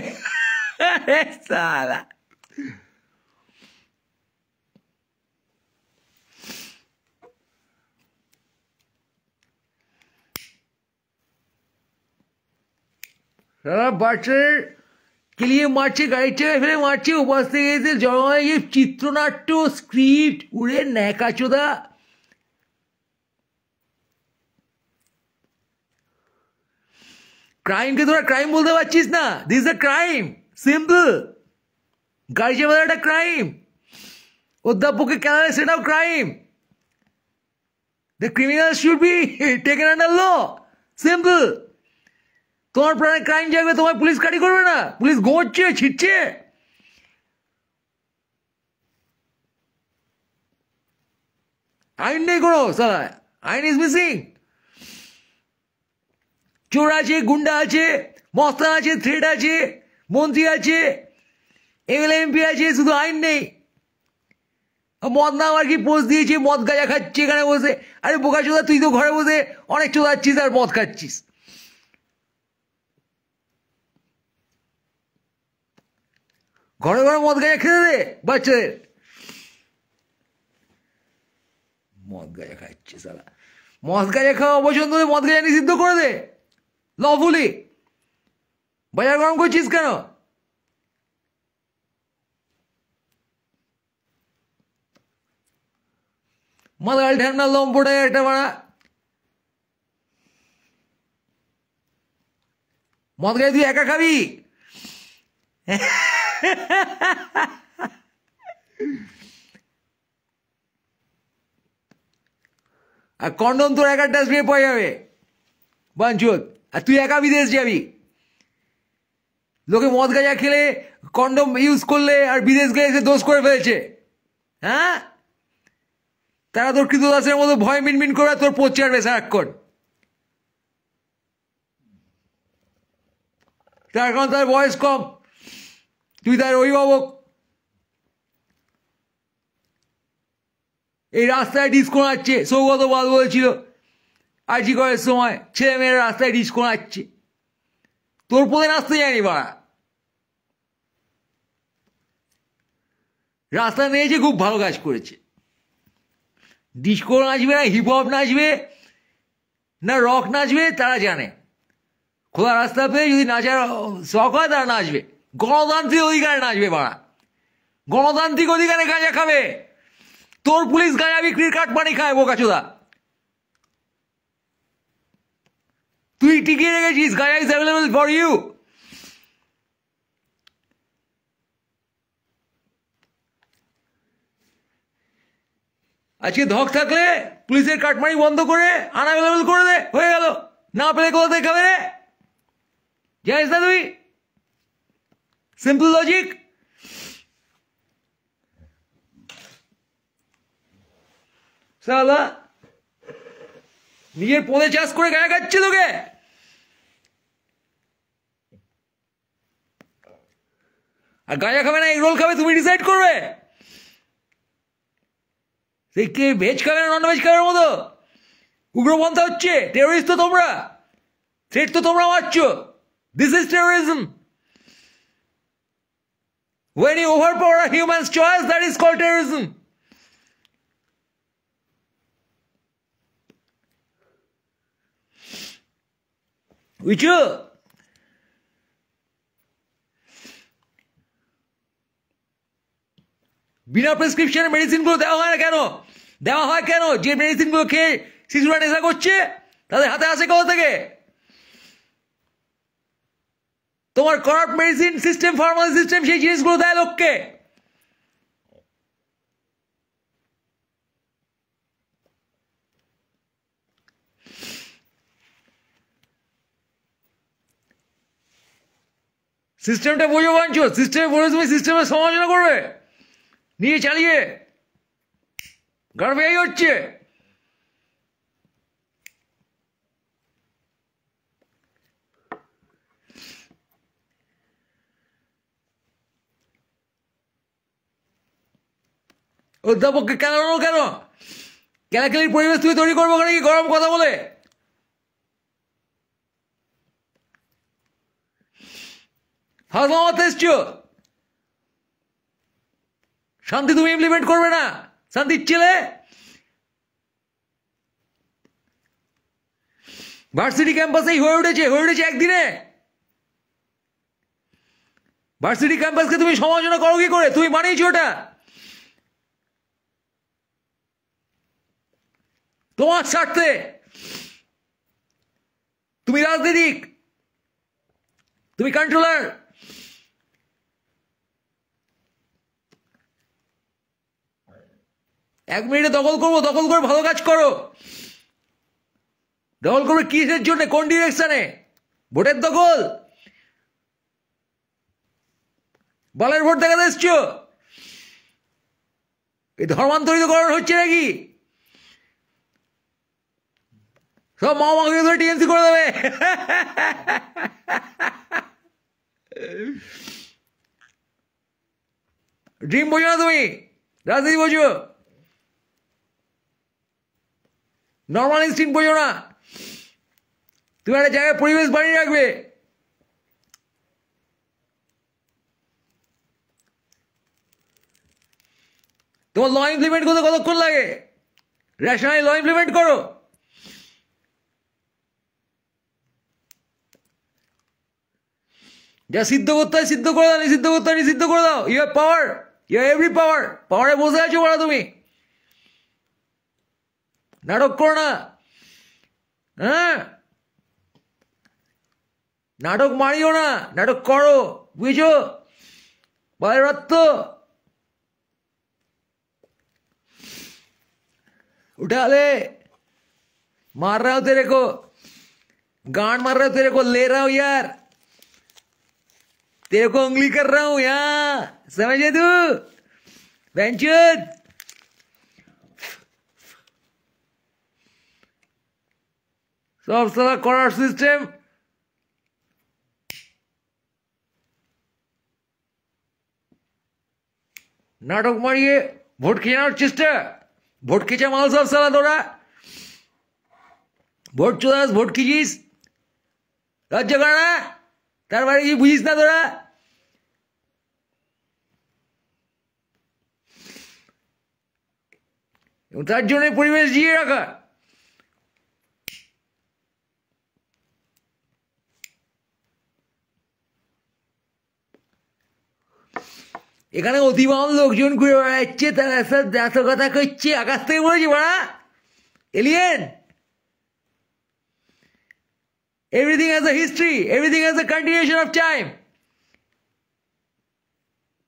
সালা। সারা বাচ্চাদের কেলিয়ে মারছে, গাড়ির চাকায় ফেলে মারছে, উপাস থেকে এসে জমা গিয়ে চিত্রনাট্য স্ক্রিপ্ট উড়ে ন্যাকাচোদা। ক্রাইমকে তোরা ক্রাইম বলতে পারছিস না? This a crime, simple. গাড়ি চালানো একটা ক্রাইম, অধ্যাপককে কেন সেটাও crime. The criminal should be taken under law, simple. তোমার প্রাণে ক্রাইম জাগবে, তোমার পুলিশ কাটি করবে না? পুলিশ ঘুমোচ্ছে, ছিটছে। আইন নেই কোনো সালা, আইন ইজ মিসিং। চোর আছে, গুন্ডা আছে, মস্তান আছে, থ্রেড আছে, মন্ত্রী আছে, এমএলএ এমপি আছে, শুধু আইন নেই। মদ না আর কি পোস্ট দিয়েছে, মদ গাঁজা খাচ্ছে এখানে বসে। আরে বোকা চোদা, তুই তো ঘরে বসে অনেক চোদাচ্ছিস আর মদ খাচ্ছিস। ঘরে ঘরে মদ গাঁজা খেতে দে বাচ্চাদের। মদ গাঁজা খাচ্ছে সালা। মদ গাঁজা খাওয়া অপছন্দ, মদ গাঁজা নিষিদ্ধ করে দে লফুলি। বাজার গরম করছিস কেন? মাদাল ঢ্যামনা লম্পটে একটা মারা। মদ গায়ে তুই একা খাবি? আর কন্ডম তোর একা ডাস্টবিনে পাওয়া যাবে বাঞ্চুত। আর তুই একা বিদেশ যাবি। লোকে মদ গাঁজা খেলে, কন্ডম ইউজ করলে আর বিদেশ গিয়ে এসে দোষ করে ফেলেছে। হ্যাঁ, তারা তোর কৃতদাসের মতো ভয় মিনমিন করে তোর পোচ চাড়বে সারাক্ষণ। তার কারণ তার বয়স কম, তুই তার অভিভাবক। এই রাস্তায় ডিস্কো নাচছে, সৌগত বাল বলেছিল আরজি করার সময়, ছেলে মেয়েরা রাস্তায় ডিস্কো নাচছে। তোর পথে নাচতে যায়নি বাড়া। রাস্তায় নিয়েছে, খুব ভালো কাজ করেছে। ডিস্কো নাচবে না হিপ হপ নাচবে না রক নাচবে তারা জানে। খোলা রাস্তা পেয়ে যদি নাচার শখ হয় তারা নাচবে। গণতান্ত্রিক অধিকারে নাচবে বাড়া, গণতান্ত্রিক অধিকারে গাঁজা খাবে। তোর পুলিশ গাঁজা বিক্রির কাটপানি খায় বোকাচোদা। তুই টিকিয়ে রেখেছিস, গাঁজা ইজ অ্যাভেলেবল ফর ইউ। আজকে ধক থাকলে পুলিশের কাটমানি বন্ধ করে আনঅ্যাভেলেবল করে দে, হয়ে গেল। না পেলে কোথা থেকে খাবে রে? জানিস না তুই? Simple logic. সালা নিজের পোঁদে চাষ করে গায়ে খাচ্ছে তোকে। আর গাঁজা খাবে না এগ রোল খাবে তুমি ডিসাইড করবে। সে কে ভেজ খাবে না নন ভেজ খাবে মতো উগ্রপন্থা হচ্ছে। টেরোরিস্ট তো তোমরা, থ্রেট তো তোমরা মারছ। This is terrorism. When you overpower a human's choice, that is called terrorism. Which বিনা প্রেসক্রিপশনে মেডিসিনগুলো দেওয়া হয় না কেন? দেওয়া হয় কেন? যে মেডিসিনগুলো খেয়ে শিশুরা নেশা করছে তাদের হাতে আসে কোথা থেকে? তোমার corrupt medicine system, pharmacy system সেই জিনিসগুলো দেয় লোককে। সিস্টেমটা বোঝো বাঞ্চ, সিস্টেমে বলে তুমি সিস্টেমের সমালোচনা করবে নিয়ে চালিয়ে গাড়বে এই হচ্ছে। অধ্যাপককে কেন কেন খেলাখেলির পরিবেশ তুমি তৈরি করবো নাকি গরম কথা বলে? হাজমাতে এসছো, শান্তি তুমি ইমপ্লিমেন্ট করবে না? শান্তির ছেলে ভার্সিটি ক্যাম্পাসেই হয়ে উঠেছে একদিনে। ভার্সিটি ক্যাম্পাসকে তুমি সমালোচনা করো কি করে? তুমি মানিয়েছো ওটা তোমার স্বার্থে। তুমি রাজনীতিক, তুমি কন্ট্রোলার। এক মিনিটে দখল করবো, দখল করে ভালো কাজ করো। দখল করবে কিসের জন্য? কোন ডিরেকশনে? ভোটের দখল? বালের ভোট দেখাতে এসছো? এই ধর্মান্তরিতকরণ হচ্ছে নাকি? সব মামাকে ধরে টিএমসি করে দেবে। ড্রিম বোঝো না তুমি, রাজনীতি বোঝো, নর্মাল ইনস্টিংক্ট বোঝো না। তুমি একটা জায়গায় পরিবেশ বানিয়ে রাখবে, তোমার ল ইমপ্লিমেন্ট করতে কতক্ষণ লাগে? রেশনালি ল ইমপ্লিমেন্ট করো। যা সিদ্ধ করতে হয় সিদ্ধ করে দাও, নিষিদ্ধ করতে হয় নিষিদ্ধ করে দাও। You have power, you have every power. পাওয়ারে বসে আছো বলা তুমি। নাটক করো না, হ্যাঁ নাটক মারিও না, নাটক করো, বুঝেছো? বাইরে রত্ত उठा ले, मार रहा हूं तेरे को, गांड मार रहा हूं तेरे को, ले रहा हूं यार, तेरे को उंगली कर रहा हूं यहाँ, समझे तू बेंचुद? सब साला कॉर्नर सिस्टम नाटक मारिए ভোট কেনার চেষ্টা। ভোট খেচা মাল সব সালা তোরা, ভোট চোদাস, ভোট খিচিস, লজ্জা করে না? তার বাড়ি কি বুঝিস না তোরা? এবং তার জন্য পরিবেশ জিয়ে রাখা। এখানে অতিমান লোকজন ঘুরে বেড়াচ্ছে, তারা সব এত কথা করছে, আকাশ থেকে বলেছি বাড়া alien. Everything has a history, everything has a continuation of time.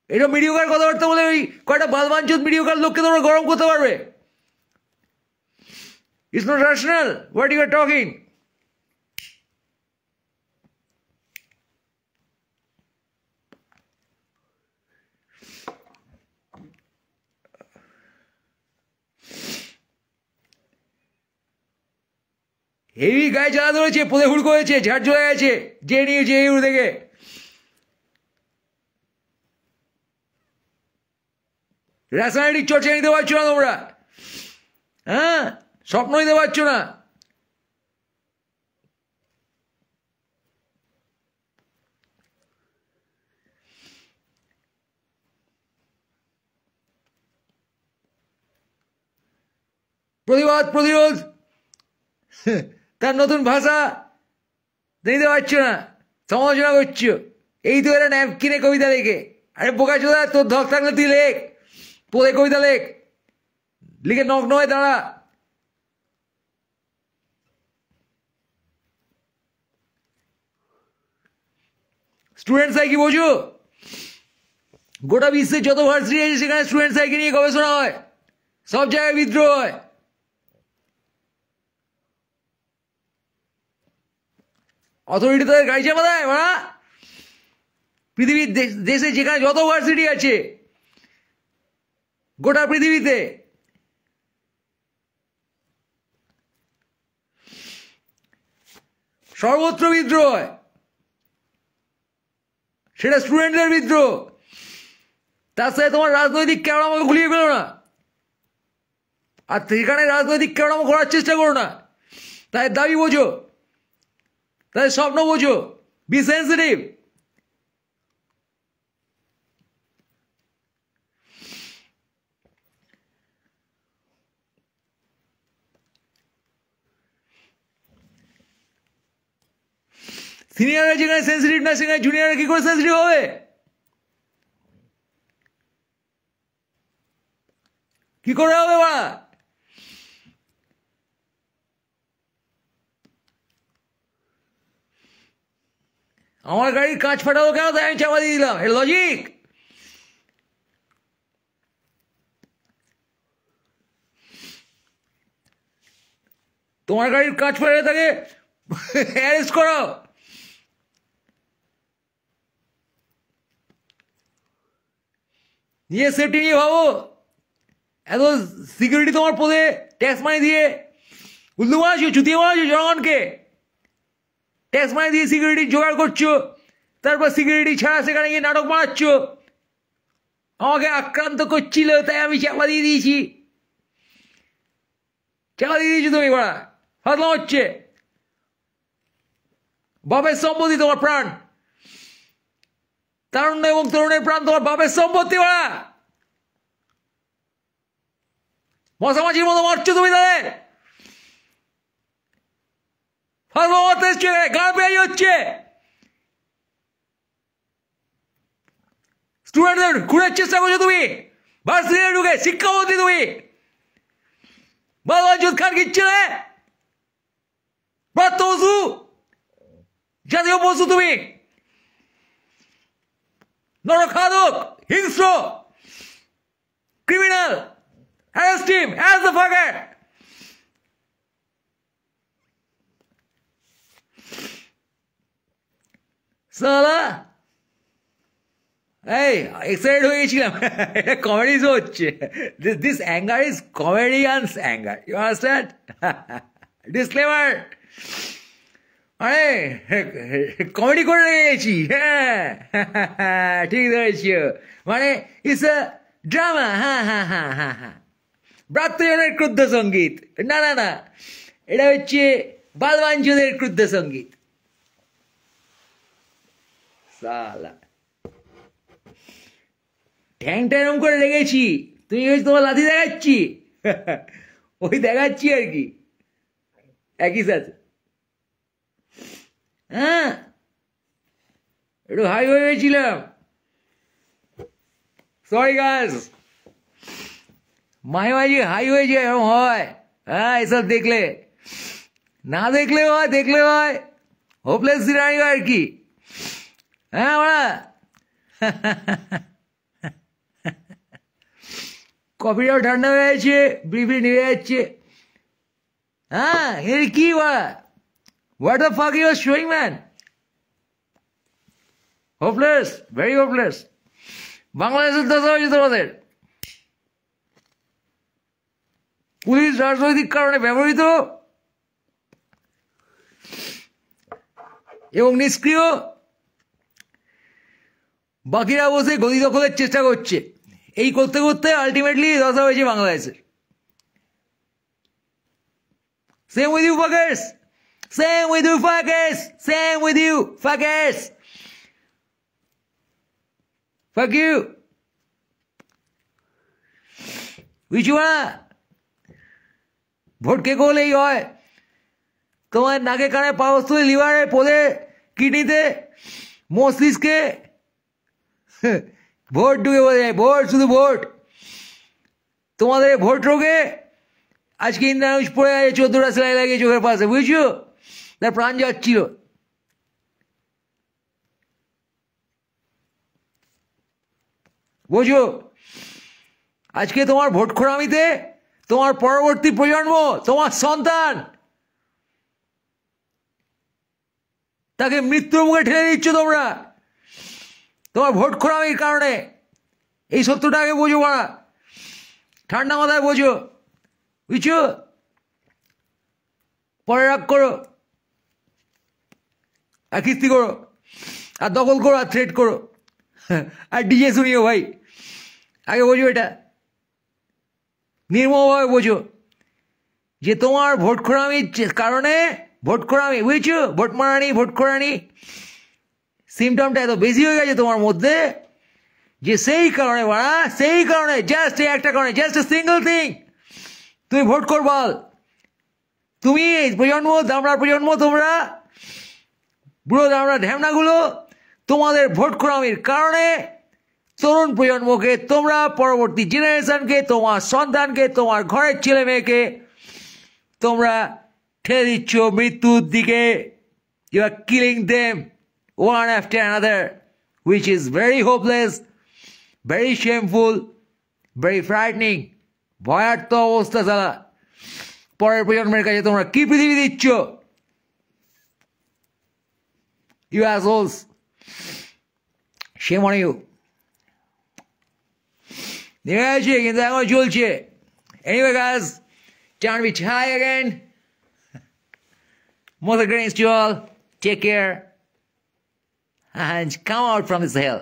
এটা মিডিওকার কথাবার্তা বলে ওই কয়টা বালবাঞ্চুত মিডিওকার লোককে তোমরা গরম করতে পারবে? It's not rational what you are talking. Heavy গায়ে জ্বালা ধরেছে, পোদে হুড় করেছে, ঝাড় চলে গেছে, যে নিয়েছে এই দেখে। রাসায়নিক চর্চা নিতে পারছো না তোমরা, হ্যাঁ, স্বপ্ন নিতে পারছো না। প্রতিবাদ প্রতিরোধ তার নতুন ভাষা নিতে পারছো না, সমালোচনা করছো। এই তো এরা ন্যাপকিনে কবিতা লেখে। আরে বোকা চোদা, তোর ধক থাকলে তুই লেখ, পদে কবিতা লেখ, লিখে নগ্ন হয়ে দাঁড়া। স্টুডেন্ট সাইকি বোঝো? গোটা বিশ্বের যত ভার্সিটি আছে সেখানে স্টুডেন্ট সাইকি নিয়ে গবেষণা হয়, সব জায়গায় বিদ্রোহ হয়। অথরিটি তাদের গাড়ি চাপা দেয় মারা। পৃথিবীর দেশে যেখানে যত ভার্সিটি আছে গোটা পৃথিবীতে, সর্বত্র বিদ্রোহ হয়। সেটা স্টুডেন্টদের বিদ্রোহ। তার সাথে তোমার রাজনৈতিক কেমন আমাকে গুলিয়ে ফেলো না, আর সেখানে রাজনৈতিক কেমন করার চেষ্টা করো না। তাদের দাবি বোঝো, তাদের স্বপ্ন বোঝো, বি সেন্সিটিভ। সিনিয়ররা যেখানে সেন্সিটিভ না সেখানে জুনিয়ররা কি করে সেন্সিটিভ হবে? কি করে হবে বাড়া? আমার গাড়ির কাঁচ ফাটালো কেন, তাই আমি চাপা দিয়ে দিলাম, এর লজিক? তোমার গাড়ির কাঁচ ফাটালে তাকে অ্যারেস্ট করো। নিজের সেফটি নিয়ে ভাবো। এত সিকিউরিটি তোমার পদে ট্যাক্স মানি দিয়ে উল্লু মারাচ্ছো, চুতিয়ে মারাচ্ছো জনগণকে। ট্যাক্স মানি দিয়ে সিকিউরিটি জোগাড় করছো, তারপর সিকিউরিটি ছাড়া সেখানে গিয়ে নাটক মারাচ্ছ। আমাকে আক্রান্ত করছিল তাই আমি চাপা দিয়ে দিয়েছি। চাপা দিয়ে দিয়েছি তুমি বাড়া, ফাজলাম হচ্ছে। বাপের সম্পত্তি তোমার প্রাণ, তারুণ্য এবং তরুণের প্রাণ তোমার বাপের সম্পত্তি বাড়া। মশামাছির মতো মারছো তুমি তাদের। ফাজলাম হতে এসছে, গা পেয়ে হচ্ছে। স্টুডেন্টদের খুঁড়ার চেষ্টা করছো তুমি, ভার্সিটিতে ঢুকে শিক্ষামন্ত্রী তুমি। বাবা জুত খান কিচ্ছিলে প্রাপ্ত পশু, জাতীয় পশু তুমি, নরখাদক, হিংস্র, criminal. Arrest him as the fucker. সালা এই এক্সাইটেড হয়ে গেছিলাম, এটা কমেডি শো হচ্ছে। This anger is comedian's anger, you understand? Disclaimer. আরে কমেডি করে রেখেছি, হ্যাঁ ঠিক ধরেছি। মানে ইটস আ ড্রামা। হ্যাঁ হ্যাঁ হ্যাঁ হ্যাঁ হ্যাঁ ব্রাত্যজনের ক্রুদ্ধ সঙ্গীত। না না না, এটা হচ্ছে বালবাঞ্চদের ক্রুদ্ধ সঙ্গীত। সালা ঠ্যাংটা এরম করে লেগেছি, তুমি হচ্ছে তোমার লাথি দেখাচ্ছি, ওই দেখাচ্ছি আর কি একই সাথে। হ্যাঁ একটু হাই হয়ে গেছিলাম, সরি গাইস। মাঝে মাঝে হাই হয়ে যায়, এরকম হয়। হ্যাঁ এসব দেখলে, না দেখলে হয়, দেখলে হয় হোপলেস সিনারি আর কি। হ্যাঁ ওরা কফিটাও ঠান্ডা হয়ে যাচ্ছে, বিড়ি নিয়ে যাচ্ছে। হ্যাঁ এর কি what the fuck you are showing man? Hopeless, very hopeless. বাংলাদেশের দশা হয়েছে তোমাদের। পুলিশ রাজনৈতিক কারণে ব্যবহৃত, এবং নিষ্ক্রিয়, বাকিরা বসে গদি দখলের চেষ্টা করছে। এই করতে করতে আলটিমেটলি দশা হয়েছে বাংলাদেশের। Same with you fuckers, same with you fuckers, same with you fuckers, fuck you বিচুয়া। Vote কে করলেই হয়, তোমার নাকে কানে পাবস্তু, লিভারে, পোদে, কিডনিতে, মস্তিষ্কে ভোট ঢুকে বলে যায়। ভোট, শুধু ভোট। তোমাদের ভোট রোগে আজকে ইন্দ্রানুষ পড়ে আছে 14টা সেলাই লাগিয়ে চোখের পাশে, বুঝছো? তার প্রাণ যাচ্ছিল। বুঝো, আজকে তোমার ভোট খোরামিতে তোমার পরবর্তী প্রজন্ম, তোমার সন্তান, তাকে মৃত্যুর মুখে ঠেলে দিচ্ছ তোমরা তোমার ভোট খোরামির কারণে। এই সত্যটা আগে বোঝো মারা, ঠান্ডা মাথায় বোঝো, বুঝছো? পরে রাগ করো, আর কিস্তি করো, আর দখল করো, আর থ্রেট করো, আর ডিজে শুনিও ভাই। আগে বোঝো এটা, নির্মমভাবে বোঝো যে তোমার ভোট খোরামির কারণে, ভোট খোরামি, বুঝছো? ভোট মারানি, ভোট খোরানি সিমটমটা এত বেশি হয়ে গেছে তোমার মধ্যে যে সেই কারণে মারা, সেই কারণে, জাস্ট এই একটা কারণে, জাস্ট এ সিঙ্গল থিং, তুমি ভোট করবাল। তুমি প্রজন্ম, দামড়ার প্রজন্ম, তোমরা বুড়ো দামড়া ঢ্যামনাগুলো, তোমাদের ভোট খোরামির কারণে তরুণ প্রজন্মকে, তোমরা পরবর্তী জেনারেশনকে, তোমার সন্তানকে, তোমার ঘরের ছেলে মেয়েকে তোমরা ঠেলে দিচ্ছ মৃত্যুর দিকে। You are killing them one after another, which is very hopeless, very shameful, very frightening. ভয়ার্থ অবস্থা সালা। পরের প্রজন্মের কাছে তোমরা কি পৃথিবী দিচ্ছ? You assholes, shame on you. নেমে আছে কিন্তু এখন চলছে। Anyway guys, time to be high again. Mother greens to you all. Take care and come out from this hell.